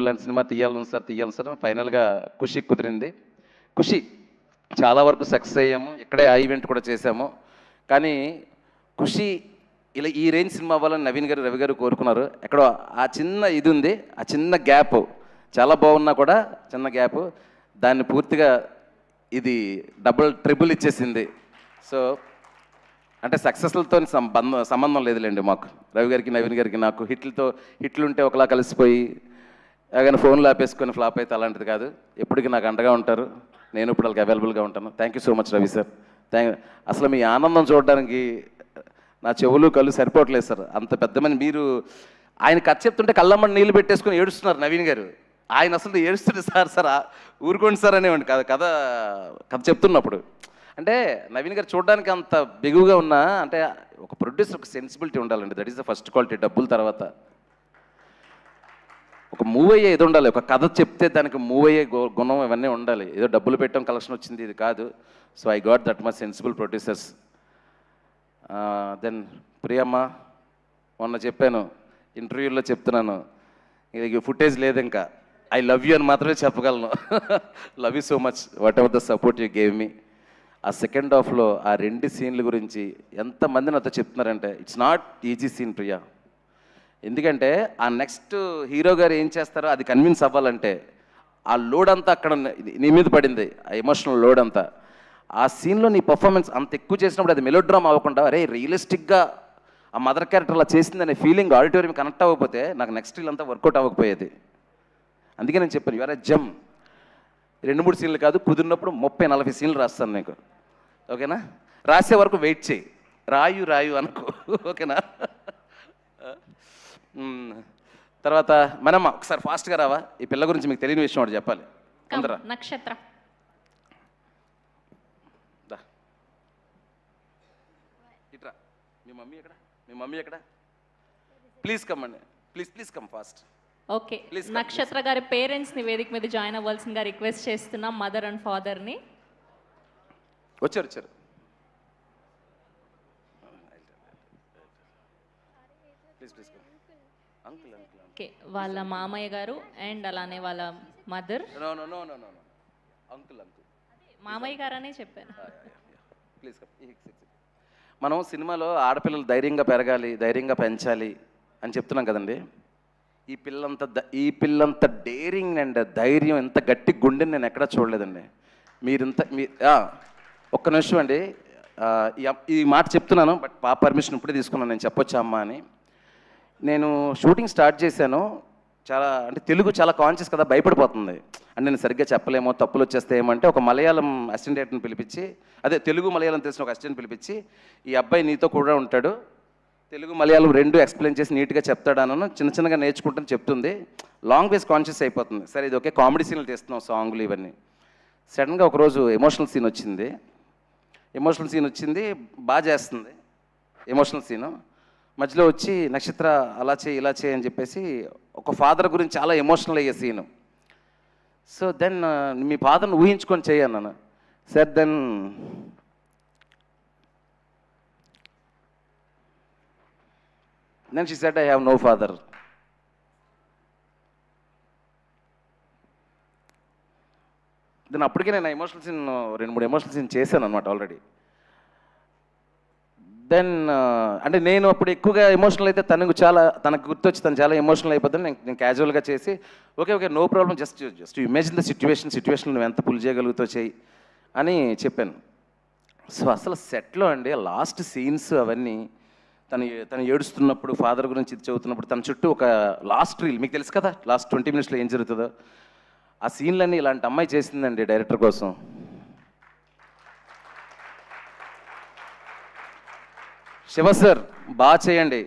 లాంటి సినిమా తీయాలని సార్ ఫైనల్గా ఖుషి కుదిరింది. ఖుషి చాలా వరకు సక్సెస్ అయ్యాము, ఇక్కడే ఆ ఈవెంట్ కూడా చేశాము. కానీ ఖుషి ఇలా ఈ రేంజ్ సినిమా అవ్వాలని నవీన్ గారు రవి గారు కోరుకున్నారు. ఎక్కడో ఆ చిన్న ఇది ఉంది, ఆ చిన్న గ్యాప్ చాలా బాగున్నా కూడా చిన్న గ్యాప్ దాన్ని పూర్తిగా ఇది ట్రిపుల్ ఇచ్చేసింది. సో అంటే సక్సెస్లతో సంబంధం లేదులేండి మాకు, రవి గారికి నవీన్ గారికి నాకు. హిట్లు ఉంటే ఒకలా కలిసిపోయి కానీ ఫోన్లో ఆపేసుకొని ఫ్లాప్ అయితే అలాంటిది కాదు. ఎప్పటికీ నాకు అండగా ఉంటారు, నేను ఇప్పుడు వాళ్ళకి అవైలబుల్గా ఉంటాను. Thank you so much Ravi sir. అసలు మీ ఆనందం చూడడానికి నా చెవులు కళ్ళు సరిపోవట్లేదు సార్. అంత పెద్ద మంది మీరు ఆయన కథ చెప్తుంటే కళ్ళమ్మని నీళ్ళు పెట్టేసుకొని ఏడుస్తున్నారు నవీన్ గారు. ఆయన అసలు ఏడుస్తుంటే సార్ ఊరుకోండి సార్ అనేవాడి కథ చెప్తున్నప్పుడు. అంటే నవీన్ గారు చూడడానికి అంత బిగువుగా ఉన్నా అంటే ఒక ప్రొడ్యూసర్ ఒక సెన్సిబిలిటీ ఉండాలండి. That is the first quality. డబ్బుల తర్వాత ఒక మూవ్ అయ్యే ఇది ఉండాలి. ఒక కథ చెప్తే దానికి మూవ్ అయ్యే గుణం ఇవన్నీ ఉండాలి. ఏదో డబ్బులు పెట్టడం కలెక్షన్ వచ్చింది ఇది కాదు. So I got that much sensible producers. Then Priyamma, మొన్న చెప్పాను ఇంటర్వ్యూలో చెప్తున్నాను, ఇది ఫుటేజ్ లేదు ఇంకా, ఐ లవ్ యూ అని మాత్రమే చెప్పగలను. Love you so much what ever the support you gave me. ఆ సెకండ్ హాఫ్లో ఆ 2 సీన్ల గురించి ఎంతమంది నాతో చెప్తున్నారంటే it's not easy scene Priya. ఎందుకంటే ఆ నెక్స్ట్ హీరో గారు ఏం చేస్తారో అది కన్విన్స్ అవ్వాలంటే ఆ లోడ్ అంతా అక్కడ నీ మీద పడింది, ఆ ఎమోషనల్ లోడ్ అంతా. ఆ సీన్లో నీ పర్ఫార్మెన్స్ అంత ఎక్కువ చేసినప్పుడు అది మెలోడ్రామా అవ్వకుండా అరే రియలిస్టిక్గా ఆ మదర్ క్యారెక్టర్ అలా చేసిందనే ఫీలింగ్ ఆడిటోరియం కనెక్ట్ అవ్వకపోతే నాకు నెక్స్ట్ రీల్ అంతా వర్కౌట్ అవ్వకపోయేది. అందుకే నేను చెప్పాను యువర్ జమ్. 2-3 సీన్లు కాదు, కుదిరినప్పుడు 30-40 సీన్లు రాస్తాను నీకు, ఓకేనా? రాసే వరకు వెయిట్ చేయి, రాయు అనుకో, ఓకేనా? తర్వాత మనమ్మ ఒకసారి ఫాస్ట్గా రావా, ఈ పిల్ల గురించి మీకు తెలియని విషయం ఒకటి చెప్పాలి. అందరా నక్షత్ర ఇట్రా. మీ మమ్మీ ఎక్కడ? ప్లీజ్ కమ్ అండి, ప్లీజ్ కమ్ ఫాస్ట్. ఓకే, నక్షత్ర గారి పేరెంట్స్ని వేదిక మీద జాయిన్ అవ్వాల్సిందిగా రిక్వెస్ట్ చేస్తున్నాం, మదర్ అండ్ ఫాదర్ని. వచ్చారు. ప్లీజ్ ఓకే, వాళ్ళ మామయ్య గారు అండ్ అలానే వాళ్ళ మదర్. అంకుల్ మామయ్య గారు అనే చెప్పాను. ప్లీజ్. మనం సినిమాలో ఆడపిల్లలు ధైర్యంగా పెరగాలి, ధైర్యంగా పెంచాలి అని చెప్తున్నాం కదండి. ఈ పిల్లంత డేరింగ్ అండ్ ధైర్యం, ఎంత గట్టి గుండెని నేను ఎక్కడా చూడలేదండి. ఒక్క నిమిషం అండి, ఈ మాట చెప్తున్నాను బట్ పాప పర్మిషన్ ఇప్పుడే తీసుకున్నాను, నేను చెప్పొచ్చా అమ్మా అని. నేను షూటింగ్ స్టార్ట్ చేశాను, చాలా అంటే తెలుగు చాలా కాన్షియస్ కదా, భయపడిపోతుంది. అంటే నేను సరిగ్గా చెప్పలేమో, తప్పులు వచ్చేస్తే ఏమంటే ఒక మలయాళం అసిస్టెంట్ డైరెక్టర్ని పిలిపించి, అదే తెలుగు మలయాళం తెలిసిన ఒక అసిస్టెంట్ పిలిపించి, ఈ అబ్బాయి నీతో కూడా ఉంటాడు, తెలుగు మలయాళం 2 ఎక్స్ప్లెయిన్ చేసి నీట్గా చెప్తాడను చిన్నగా నేర్చుకుంటాను చెప్తుంది. లాంగ్ వేస్ కాన్షియస్ అయిపోతుంది. సరే ఇది ఓకే, కామెడీ సీన్లు తీస్తున్నాం, సాంగ్లు ఇవన్నీ. సడన్గా ఒకరోజు ఎమోషనల్ సీన్ వచ్చింది, బాగా చేస్తుంది ఎమోషనల్ సీను. మధ్యలో వచ్చి నక్షత్ర అలా చేయి ఇలా చేయి అని చెప్పేసి ఒక ఫాదర్ గురించి చాలా ఎమోషనల్ అయ్యే సీను. సో దెన్ మీ ఫాదర్ని ఊహించుకొని చేయన్నాను sir. Then she said I have no father. Then అప్పటికే నేను ఎమోషనల్ సీన్ 2-3 ఎమోషనల్ సీన్ చేశాను అనమాట ఆల్రెడీ. దెన్ అంటే నేను అప్పుడు ఎక్కువగా ఎమోషనల్ అయితే తనకు గుర్తొచ్చి తను చాలా ఎమోషనల్ అయిపోతుంది. నేను క్యాజువల్గా చేసి okay no problem, just imagine the situation నువ్వు ఎంత పుల్ చేయగలుగుతావు చేయి అని చెప్పాను. సో అసలు సెట్లో అండి లాస్ట్ సీన్స్ అవన్నీ తను ఏడుస్తున్నప్పుడు ఫాదర్ గురించి ఇది చదువుతున్నప్పుడు తన చుట్టూ ఒక లాస్ట్ రీల్ మీకు తెలుసు కదా, లాస్ట్ 20 minutesలో ఏం జరుగుతుందో ఆ సీన్లన్నీ ఇలాంటి అమ్మాయి చేసిందండి డైరెక్టర్ కోసం. శివ సార్ బాగా చేయండి,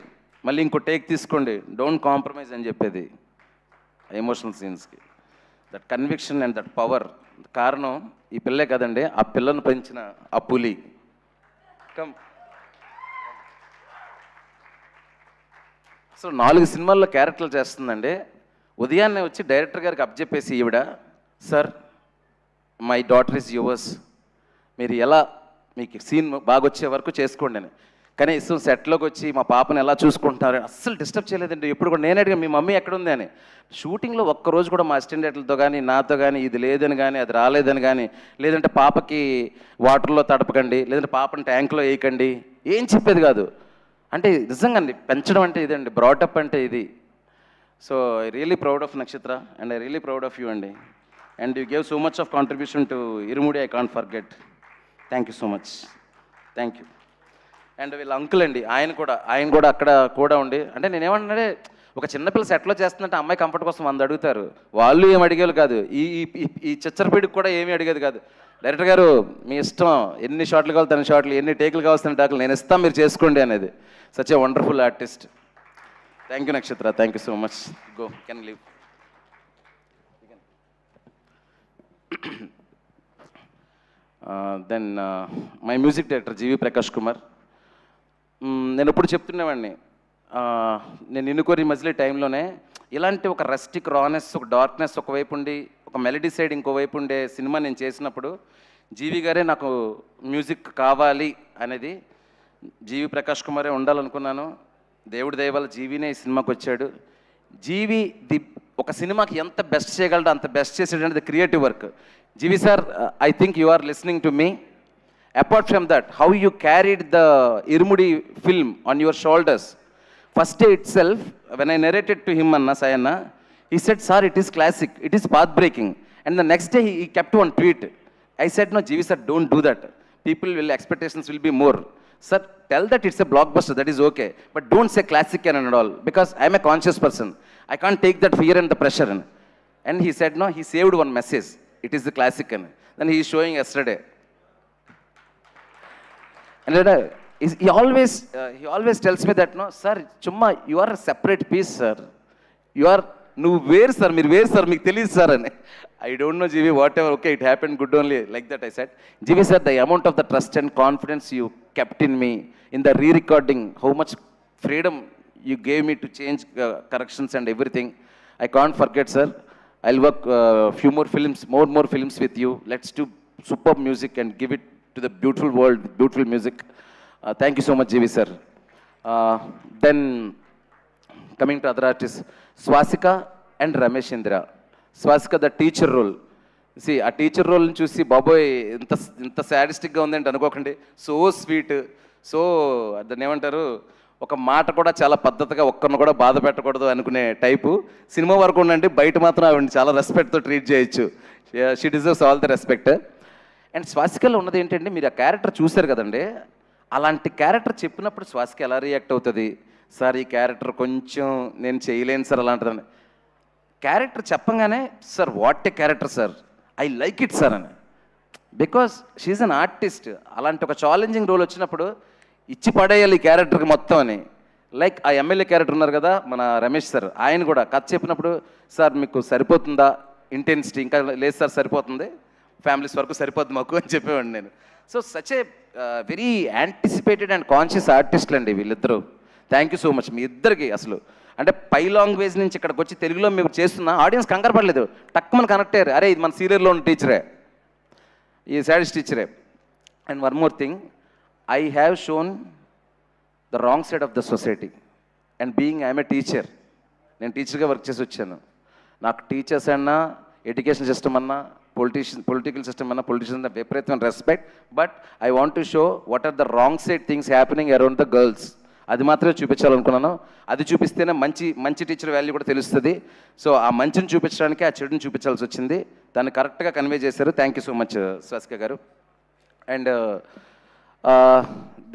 మళ్ళీ ఇంకో టేక్ తీసుకోండి, డోంట్ కాంప్రమైజ్ అని చెప్పేది ఎమోషనల్ సీన్స్కి. That conviction and that power కారణం ఈ పిల్లే కదండి, ఆ పిల్లను పెంచిన ఆ పులి. సో 4 సినిమాల్లో క్యారెక్టర్లు చేస్తుందండి. ఉదయాన్నే వచ్చి డైరెక్టర్ గారికి అప్పచెప్పేసి ఈవిడ, sir my daughter is yours, మీరు ఎలా మీకు సీన్ బాగా వచ్చే వరకు చేసుకోండి అని. కనీసం సెట్లోకి వచ్చి మా పాపను ఎలా చూసుకుంటున్నారు అస్సలు డిస్టర్బ్ చేయలేదండి. ఎప్పుడు కూడా నేను అడిగా మీ మమ్మీ ఎక్కడుంది అని. షూటింగ్లో ఒక్కరోజు కూడా మా అసిస్టెంట్ డైరెక్టర్లతో కానీ నాతో కానీ ఇది లేదని కానీ అది రాలేదని కానీ, లేదంటే పాపకి వాటర్లో తడపకండి, లేదంటే పాపని ట్యాంక్లో వేయకండి, ఏం చెప్పేది కాదు. అంటే నిజంగా అండి పెంచడం అంటే ఇదండి, బ్రాటప్ అంటే ఇది. So I really proud of Nakshatra and I really proud of you అండి. And you gave so much of contribution to Irumudi, I can't forget. Thank you so much, thank you. And వీళ్ళ అంకుల్ అండి, ఆయన కూడా అక్కడ కూడా ఉండి, అంటే నేనేమన్నాడే ఒక చిన్నపిల్ల సెట్లో చేస్తుందంటే అమ్మాయి కంఫర్ట్ కోసం 100 అడుగుతారు, వాళ్ళు ఏమి అడిగేది కాదు. ఈ చిచ్చరపీడికి కూడా ఏమీ అడిగేది కాదు. డైరెక్టర్ గారు మీ ఇష్టం, ఎన్ని షాట్లు కావాలి తన షాట్లు, ఎన్ని టేకులు కావాల్సిన టేకులు నేను ఇస్తాను, మీరు చేసుకోండి అనేది. Such a wonderful artist. Thank you Nakshatra, thank you so much. Go can leave. Then my music director GV Prakash Kumar. నేను ఎప్పుడు చెప్తున్నవాడిని, నేను ఇన్నుకోరి మజిలీ టైంలోనే ఇలాంటి ఒక రస్టిక్ రానెస్, ఒక డార్క్నెస్ ఒకవైపు ఉండి, ఒక మెలడీ సైడ్ ఇంకోవైపు ఉండే సినిమా నేను చేసినప్పుడు జీవి గారే నాకు మ్యూజిక్ కావాలి అనేది, జీవి ప్రకాష్ కుమారే ఉండాలనుకున్నాను. దేవుడి దయ వల్ల జీవినే ఈ సినిమాకి వచ్చాడు. జీవి ఒక సినిమాకి ఎంత బెస్ట్ చేయగలడో అంత బెస్ట్ చేసాడు అనేది creative work. GV sir, I think you are listening to me. Apart from that, how you carried the Irumudi film on your shoulders. First day itself, when I narrated to him, Anna Sayana, he said, sir, it is classic, it is path-breaking. And the next day, he kept one tweet. I said, no, Jivi sir, don't do that. Expectations will be more. Sir, tell that it's a blockbuster, that is okay. But don't say classic and all, because I'm a conscious person. I can't take that fear and the pressure. And he said, no, he saved one message. It is the classic. Then he is showing yesterday. And he always tells me that, no, sir, chumma, you are a separate piece, sir. You are, no, where, sir, meer where, sir, meek teliyadu, sir. I don't know, Jivi, whatever, okay, it happened good only, like that I said. Jivi, sir, the amount of the trust and confidence you kept in me, in the re-recording, how much freedom you gave me to change corrections and everything, I can't forget, sir. I'll work few more films with you. Let's do superb music and give it to the beautiful world, beautiful music. Thank you so much, GV sir. Then coming to other artists, Swasika and Ramesh Indra. Swasika, the teacher role. See, a teacher role చూసి బాబోయ్ ఇంత సాడిస్టిక్గా ఉందంటే అనుకోకండి. So sweet, so దాన్ని ఏమంటారు, ఒక మాట కూడా చాలా పద్ధతిగా ఒక్కరిని కూడా బాధ పెట్టకూడదు అనుకునే టైపు. సినిమా వరకు ఉండండి, బయట మాత్రం ఆవిడ చాలా రెస్పెక్ట్తో ట్రీట్ చేయొచ్చు. She deserves all the respect. And స్వాసికలో ఉన్నది ఏంటంటే, మీరు ఆ క్యారెక్టర్ చూశారు కదండి, అలాంటి క్యారెక్టర్ చెప్పినప్పుడు స్వాసిక ఎలా రియాక్ట్ అవుతుంది, సార్ ఈ క్యారెక్టర్ కొంచెం నేను చేయలేను సార్ అలాంటిదని. క్యారెక్టర్ చెప్పంగానే, sir what a character sir, I like it sir అని. Because she's an artist. అలాంటి ఒక ఛాలెంజింగ్ రోల్ వచ్చినప్పుడు ఇచ్చి పడేయాలి ఈ క్యారెక్టర్కి మొత్తం అని. లైక్ ఆ ఎమ్మెల్యే క్యారెక్టర్ ఉన్నారు కదా మన రమేష్ సార్, ఆయన కూడా కథ చెప్పినప్పుడు, సార్ మీకు సరిపోతుందా ఇంటెన్సిటీ, ఇంకా లేదు సార్ సరిపోతుంది, ఫ్యామిలీస్ వరకు సరిపోద్ది మాకు అని చెప్పేవాడిని నేను. So such a very anticipated and conscious ఆర్టిస్ట్లు అండి వీళ్ళిద్దరూ. థ్యాంక్ యూ సో మచ్ మీ ఇద్దరికి. అసలు అంటే పై లాంగ్వేజ్ నుంచి ఇక్కడికి వచ్చి తెలుగులో మేము చేస్తున్నా ఆడియన్స్ కంగారు పడలేదు, టక్కుమని కనెక్ట్ అయ్యారు. అరే ఇది మన సీరియల్లో ఉన్న టీచరే, ఈ సాడిస్ట్ టీచరే. And one more thing, I have shown the wrong side of the society and being I'm a teacher. నేను టీచర్గా వర్క్ చేసి వచ్చాను. నాకు టీచర్స్ అన్నా, ఎడ్యుకేషన్ సిస్టమ్ అన్నా, పొలిటికల్ సిస్టమ్ అన్నా, పొలిటీషియన్స్ విపరీతమైన respect. But I want to show what are the wrong side things happening around the girls. అది మాత్రమే చూపించాలనుకున్నాను. అది చూపిస్తేనే మంచి టీచర్ వాల్యూ కూడా తెలుస్తుంది. సో ఆ మంచిని చూపించడానికి ఆ చెడుని చూపించాల్సి వచ్చింది. దాన్ని కరెక్ట్గా కన్వే చేశారు. Thank you so much Swasika garu. And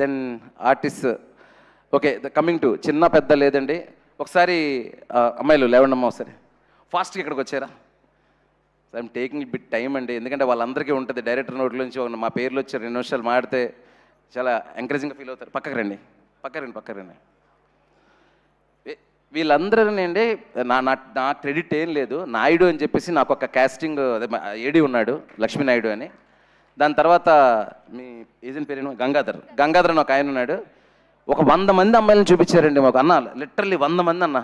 then artist, okay coming to చిన్న పెద్ద లేదండి. ఒకసారి అమ్మాయిలు లేవండమ్మా, ఒకసారి ఫాస్ట్గా ఇక్కడికి వచ్చారా. ఐఎమ్ టేకింగ్ బిట్ టైం అండి, ఎందుకంటే వాళ్ళందరికీ ఉంటుంది. డైరెక్టర్ నోట్ల నుంచి మా పేర్లు వచ్చి 2 నిమిషాలు మాడితే చాలా ఎంకరేజింగ్గా ఫీల్ అవుతారు. పక్కకు రండి. వీళ్ళందరూ అండి నా క్రెడిట్ ఏం లేదు. నాయుడు అని చెప్పేసి నాకు ఒక కాస్టింగ్ ఏడి ఉన్నాడు, లక్ష్మీ నాయుడు అని. దాని తర్వాత మీ ఏజెంట్ పేరేను గంగాధర్ అని ఒక ఆయన ఉన్నాడు. ఒక 100 మంది అమ్మాయిలను చూపించారండి మాకు. అన్న లిటరల్లీ 100 మంది అన్న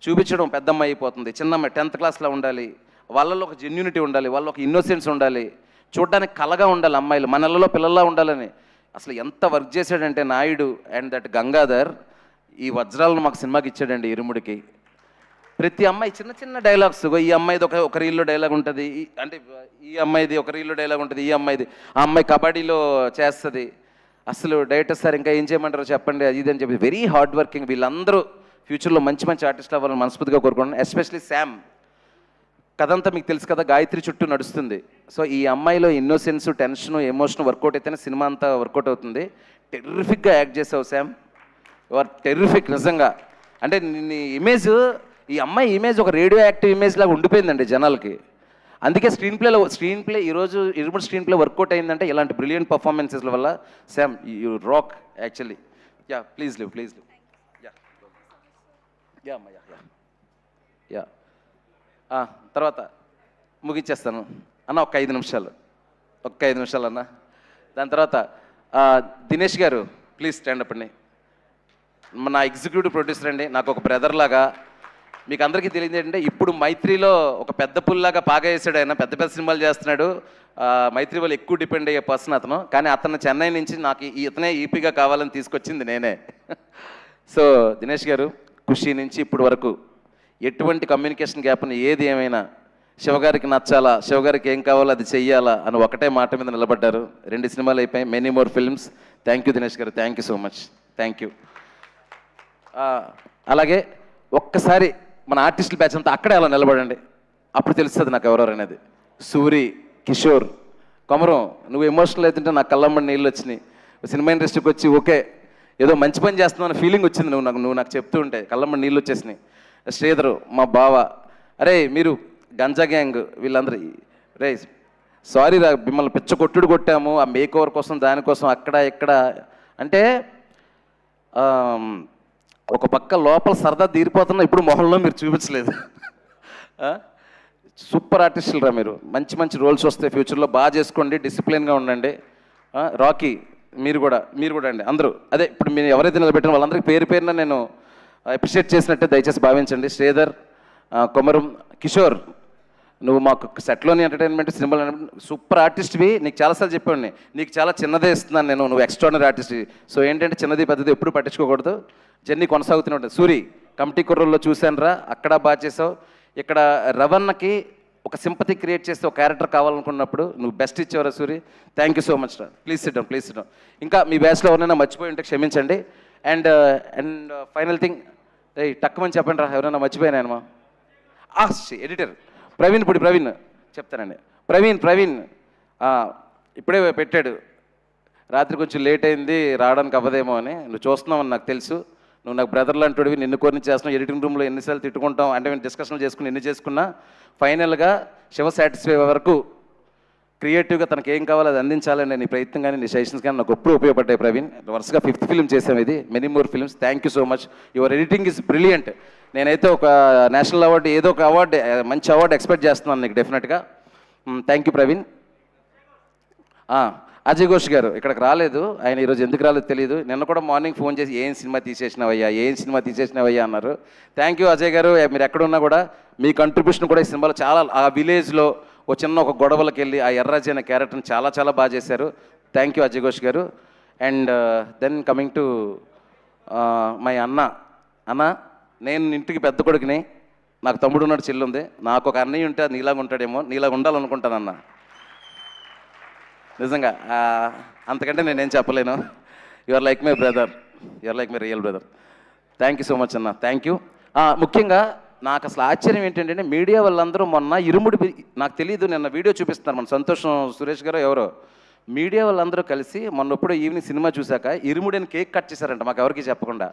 చూపించడం. పెద్ద అమ్మాయి అయిపోతుంది, చిన్న అమ్మాయి 10th క్లాస్లో ఉండాలి. వాళ్ళలో ఒక జెన్యూనిటీ ఉండాలి, వాళ్ళలో ఒక ఇన్నోసెన్స్ ఉండాలి, చూడడానికి కలగా ఉండాలి అమ్మాయిలు, మనలలో పిల్లల్లా ఉండాలని. అసలు ఎంత వర్క్ చేశాడంటే నాయుడు అండ్ దట్ గంగాధర్ ఈ వజ్రాలను మాకు సినిమాకి ఇచ్చాడండి ఇరుముడికి. ప్రతి అమ్మాయి చిన్న చిన్న డైలాగ్స్, ఈ అమ్మాయిది ఒక రీల్లో డైలాగ్ ఉంటుంది, అంటే ఈ అమ్మాయిది ఒక రీల్లో డైలాగ్ ఉంటుంది, ఈ అమ్మాయిది ఆ అమ్మాయి కబడ్డీలో చేస్తుంది. అసలు డైరెక్టర్ సార్ ఇంకా ఏం చేయమంటారో చెప్పండి అది ఇది అని చెప్పి వెరీ హార్డ్ వర్కింగ్. వీళ్ళందరూ ఫ్యూచర్లో మంచి ఆర్టిస్టులు అవ్వాలని మనస్ఫూర్తిగా కోరుకుంటున్నాను. Especially Sam. కథంతా మీకు తెలుసు కదా, గాయత్రి చుట్టూ నడుస్తుంది. సో ఈ అమ్మాయిలో ఇన్నోసెన్స్, టెన్షన్, ఎమోషన్ వర్కౌట్ అయితేనే సినిమా అంతా వర్కౌట్ అవుతుంది. టెర్రిఫిక్గా యాక్ట్ చేసావు శామ్, యు ఆర్ టెర్రిఫిక్ నిజంగా. అంటే నీ ఇమేజ్, ఈ అమ్మాయి ఇమేజ్ ఒక రేడియో యాక్టివ్ ఇమేజ్ లాగా ఉండిపోయిందండి జనాలకి. అందుకే స్క్రీన్ ప్లే ఈరోజు ఇరుముడు స్క్రీన్ ప్లే వర్కౌట్ అయిందంటే ఇలాంటి బ్రిలియంట్ పర్ఫార్మెన్సెస్ల వల్ల. Sam you rock actually. Yeah please live yeah yeah అమ్మా యా తర్వాత ముగించేస్తాను అన్న. ఒక 5 నిమిషాలు అన్న. దాని తర్వాత దినేష్ గారు ప్లీజ్ స్టాండ్ అప్ అండి. నా ఎగ్జిక్యూటివ్ ప్రొడ్యూసర్ అండి, నాకు ఒక బ్రదర్ లాగా. మీకు అందరికీ తెలియదు ఏంటంటే ఇప్పుడు మైత్రిలో ఒక పెద్ద పుల్లాగా పాగా వేసాడు. ఆయన పెద్ద సినిమాలు చేస్తున్నాడు. మైత్రి వాళ్ళు ఎక్కువ డిపెండ్ అయ్యే పర్సన్ అతను. కానీ అతను చెన్నై నుంచి నాకు ఇతనే ఈపీగా కావాలని తీసుకొచ్చింది నేనే. సో దినేష్ గారు ఖుషి నుంచి ఇప్పుడు వరకు ఎటువంటి కమ్యూనికేషన్ గ్యాప్ని ఏది ఏమైనా శివగారికి నచ్చాలా, శివగారికి ఏం కావాలో అది చెయ్యాలా అని ఒకటే మాట మీద నిలబడ్డారు. 2 సినిమాలు అయిపోయి, many more films. Thank you Dinesh garu, thank you so much, thank you. అలాగే ఒక్కసారి మన ఆర్టిస్టుల బ్యాచ్ అంతా అక్కడే అలా నిలబడండి, అప్పుడు తెలుస్తుంది నాకు ఎవరెవరు అనేది. సూరి, కిషోర్, కొమరం, నువ్వు ఎమోషనల్ అవుతుంటే నాకు కళ్ళమ్మడి నీళ్ళు వచ్చినాయి. సినిమా ఇండస్ట్రీకి వచ్చి ఓకే ఏదో మంచి పని చేస్తున్నావు అనే ఫీలింగ్ వచ్చింది నువ్వు నాకు చెప్తూ ఉంటే, కళ్ళమ్మడి నీళ్ళు వచ్చేసినాయి. శ్రీధరు, మా బావ, అరే మీరు గంజా గ్యాంగ్ వీళ్ళందరూ, రే సారీ రా మిమ్మల్ని పిచ్చ కొట్టాము ఆ మేక్ ఓవర్ కోసం దానికోసం అక్కడ ఇక్కడ అంటే ఒక పక్క లోపల సరదా తీరిపోతున్నా ఇప్పుడు మొహంలో మీరు చూపించలేదు. సూపర్ ఆర్టిస్టులు రా మీరు, మంచి రోల్స్ వస్తాయి ఫ్యూచర్లో, బాగా చేసుకోండి, డిసిప్లిన్గా ఉండండి. రాకీ మీరు కూడా అండి అందరూ అదే ఇప్పుడు మీరు ఎవరైతే నిలబెట్టిన వాళ్ళందరికీ పేరున నేను అప్రిషియేట్ చేసినట్టే దయచేసి భావించండి. శ్రీధర్, కొమరం, కిషోర్, నువ్వు మాకు సెట్లోని ఎంటర్టైన్మెంట్ సినిమాలు సూపర్ ఆర్టిస్ట్వి. నీకు చాలాసార్లు చెప్పాను, నీకు చాలా చిన్నదే ఇస్తున్నాను నేను, నువ్వు ఎక్స్ట్రానరీ ఆర్టిస్ట్. సో ఏంటంటే చిన్నది పెద్దది ఎప్పుడు పట్టించుకోకూడదు, జర్నీ కొనసాగుతూనే ఉంటుంది. సూరి కమిటీ కుర్రోల్లో చూశాను రా, అక్కడ బాగా చేసావు. ఇక్కడ రవణకి ఒక సింపతి క్రియేట్ చేస్తే ఒక క్యారెక్టర్ కావాలనుకున్నప్పుడు నువ్వు బెస్ట్ ఇచ్చేవరా Suri. Thank you so much రా. Please sit down. ఇంకా మీ బ్యాచ్లో ఎవరైనా మర్చిపోయి ఉంటే క్షమించండి. అండ్ ఫైనల్ థింగ్, టక్కుమని చెప్పండి రా ఎవరైనా మర్చిపోయానేమో. ఎడిటర్ ప్రవీణ్ చెప్తానండి. ప్రవీణ్ ఇప్పుడే పెట్టాడు, రాత్రి కొంచెం లేట్ అయింది రావడానికి అవ్వదేమో అని. నువ్వు చూస్తున్నావని నాకు తెలుసు, నువ్వు నాకు బ్రదర్ లాంటివి, నిన్ను కొన్ని చేస్తున్నావు. ఎడిటింగ్ రూమ్లో ఎన్నిసార్లు తిట్టుకుంటాం అంటే మేము డిస్కషన్లు చేసుకుని ఎన్ని చేసుకున్నా ఫైనల్గా శివ సాటిస్ఫై వరకు క్రియేటివ్గా తనకి ఏం కావాలో అది అందించాలని నీ ప్రయత్నం కానీ నీ సజెషన్స్ కానీ నాకు ఎప్పుడు ఉపయోగపడ్డాయి ప్రవీణ్. వరుసగా 5th ఫిల్మ్ చేసాం ఇది, many more films. Thank you so much, your editing is brilliant. నేనైతే ఒక నేషనల్ అవార్డు ఏదో ఒక అవార్డు మంచి అవార్డు ఎక్స్పెక్ట్ చేస్తున్నాను నీకు డెఫినెట్గా. Thank you Praveen. అజయ్ ఘోష్ గారు ఇక్కడికి రాలేదు. ఆయన ఈరోజు ఎందుకు రాలేదు తెలియదు. నిన్న కూడా మార్నింగ్ ఫోన్ చేసి ఏం సినిమా తీసేసినావయ్యా అన్నారు. థ్యాంక్ యూ అజయ్ గారు. మీరు ఎక్కడున్నా కూడా మీ కంట్రిబ్యూషన్ కూడా ఈ సినిమాలో చాలా, ఆ విలేజ్లో ఒక గొడవలకి వెళ్ళి ఆ ఎర్రాజీ అనే క్యారెక్టర్ని చాలా చాలా బాగా చేశారు. థ్యాంక్ యూ అజయ్ ఘోష్ గారు. And then coming to my అన్న, నేను ఇంటికి పెద్ద కొడుకుని, నాకు తమ్ముడు ఉన్నాడు, చెల్లి ఉంది. నాకు ఒక అన్నయ్య ఉంటే నీలాగా ఉంటాడేమో, నీలాగా ఉండాలనుకుంటానన్న. నిజంగా అంతకంటే నేనేం చెప్పలేను. You are like my brother, you are like my real brother. Thank you so much అన్న, థ్యాంక్ యూ. ముఖ్యంగా నాకు అసలు ఆశ్చర్యం ఏంటంటే మీడియా వాళ్ళందరూ మొన్న ఇరుముడి, నాకు తెలియదు, నిన్న వీడియో చూపిస్తున్నారు మన సంతోషం సురేష్ గారు ఎవరో, మీడియా వాళ్ళందరూ కలిసి మొన్నప్పుడు ఈవినింగ్ సినిమా చూశాక ఇరుముడిని కేక్ కట్ చేశారంట మాకు ఎవరికి చెప్పకుండా.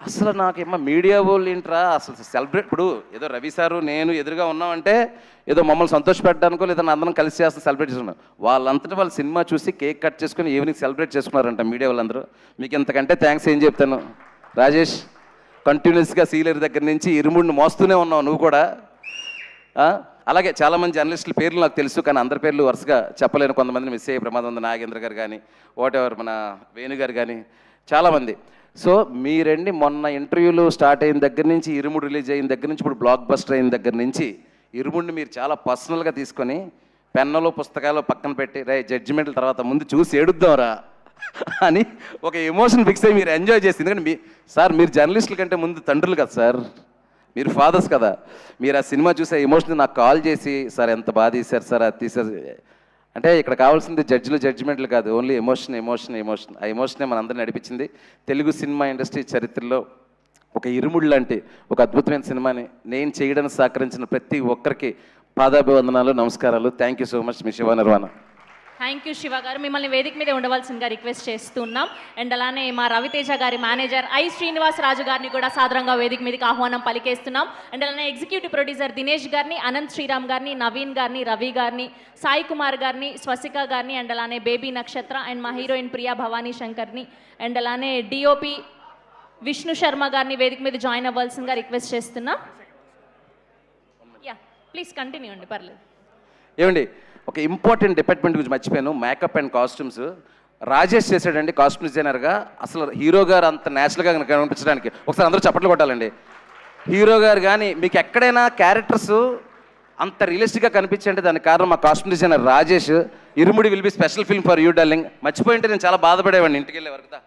అసలు నాకేమో మీడియా వాళ్ళు ఏంట్రా అసలు సెలబ్రేట్, ఇప్పుడు ఏదో రవి సారు నేను ఎదురుగా ఉన్నామంటే ఏదో మమ్మల్ని సంతోషపెట్టడానికో లేదా అందరం కలిసి అసలు సెలబ్రేట్ చేసుకున్నాం. వాళ్ళంతటా వాళ్ళు సినిమా చూసి కేక్ కట్ చేసుకుని ఈవినింగ్ సెలబ్రేట్ చేసుకున్నారంట మీడియా వాళ్ళందరూ. మీకు ఇంతకంటే థ్యాంక్స్ ఏం చెప్తాను రాజేష్. కంటిన్యూస్గా సీలర్ దగ్గర నుంచి ఇరుముడిని మోస్తూనే ఉన్నావు నువ్వు కూడా. అలాగే చాలామంది జర్నలిస్టుల పేర్లు నాకు తెలుసు, కానీ అందరి పేర్లు వరుసగా చెప్పలేను. కొంతమందిని మిస్ అయ్యే ప్రమాదం ఉంది, నాగేంద్ర గారు కానీ, వాట్ ఎవర్ మన వేణు గారు కానీ, చాలామంది. సో మీరండి మొన్న ఇంటర్వ్యూలు స్టార్ట్ అయిన దగ్గర నుంచి, ఇరుముడు రిలీజ్ అయిన దగ్గర నుంచి, ఇప్పుడు బ్లాక్ బస్టర్ అయిన దగ్గర నుంచి ఇరుముడిని మీరు చాలా పర్సనల్గా తీసుకొని పెన్నులు పుస్తకాలు పక్కన పెట్టి రే జడ్జిమెంట్ల తర్వాత ముందు చూసి ఏడుద్దాంరా అని ఒక ఎమోషన్ ఫిక్స్ అయ్యి మీరు ఎంజాయ్ చేసి. ఎందుకంటే సార్ మీరు జర్నలిస్టుల కంటే ముందు తండ్రులు కదా సార్, మీరు ఫాదర్స్ కదా. మీరు ఆ సినిమా చూసే ఎమోషన్ నాకు కాల్ చేసి సార్ ఎంత బాగా తీశారు సార్, అది తీశారు అంటే ఇక్కడ కావాల్సింది జడ్జిమెంట్లు కాదు, ఓన్లీ ఎమోషన్. ఆ ఎమోషనే మనందరిని నడిపించింది. తెలుగు సినిమా ఇండస్ట్రీ చరిత్రలో ఒక ఇరుముడు లాంటి ఒక అద్భుతమైన సినిమాని నేను చేయడానికి సహకరించిన ప్రతి ఒక్కరికి పాదాభివందనాలు, నమస్కారాలు. Thank you so much me Shiva Nirvana. Thank you Shiva గారు. మిమ్మల్ని వేదిక మీద ఉండవలసిందిగా రిక్వెస్ట్ చేస్తున్నాం. అండ్ అలానే మా రవితేజ గారి మేనేజర్ ఐ శ్రీనివాస్ రాజు గారిని కూడా సాదరంగా వేదిక మీదకి ఆహ్వానం పలికేస్తున్నాం. అండ్ అలానే ఎగ్జిక్యూటివ్ ప్రొడ్యూసర్ దినేష్ గారిని, అనంత్ శ్రీరామ్ గారిని, నవీన్ గారిని, రవి గారిని, సాయి కుమార్ గారిని, స్వసిక గారిని, అండ్ అలానే బేబీ నక్షత్ర అండ్ మా హీరోయిన్ ప్రియా భవానీ శంకర్ని, అండ్ అలానే డిఓపి విష్ణు శర్మ గారిని వేదిక మీద జాయిన్ అవ్వాల్సిందిగా రిక్వెస్ట్ చేస్తున్నాం. యా ప్లీజ్ కంటిన్యూ అండి, పర్లేదు. ఏమండి ఒక ఇంపార్టెంట్ డిపార్ట్మెంట్ గురించి మర్చిపోయాను, మేకప్ అండ్ కాస్ట్యూమ్స్. రాజేష్ చేశాడండి కాస్ట్యూమ్ డిజైనర్గా. అసలు హీరో గారు అంత న్యాచురల్గా కనిపించడానికి ఒకసారి అందరూ చప్పట్లు కొట్టాలండి. హీరో గారు కానీ మీకు ఎక్కడైనా క్యారెక్టర్స్ అంత రియలిస్టిక్గా కనిపించండి, దానికి కారణం మా costume designer Rajesh. Irumudi will be special film for you darling. మర్చిపోయింటే నేను చాలా బాధపడేవాడిని ఇంటికి వెళ్ళే వరకు.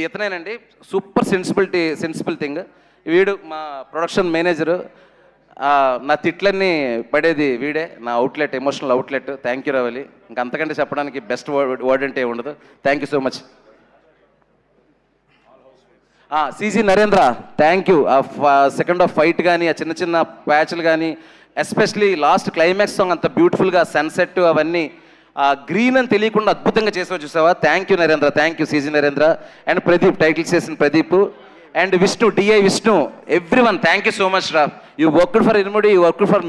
ఇతనేనండి సూపర్ సెన్సిబుల్ థింగ్. వీడు మా ప్రొడక్షన్ మేనేజరు. నా తిట్లన్నీ పడేది వీడే, నా outlet, emotional outlet. Thank you Ravali. ఇంకంతకంటే చెప్పడానికి బెస్ట్ వర్డ్ అంటే ఉండదు. Thank you so much. CG Narendra thank you. Second half fight కానీ, ఆ చిన్న చిన్న ప్యాచ్లు కానీ, ఎస్పెషలీ లాస్ట్ క్లైమాక్స్ సాంగ్ అంత బ్యూటిఫుల్గా సన్సెట్ అవన్నీ గ్రీన్ అని తెలియకుండా అద్భుతంగా చేసావు చూసావా. Thank you Narendra, thank you CG Narendra. And Pradeep titles చేసిన Pradeep and Vishnu, DI Vishnu, everyone thank you so much రా. You worked for Irumudi, you worked for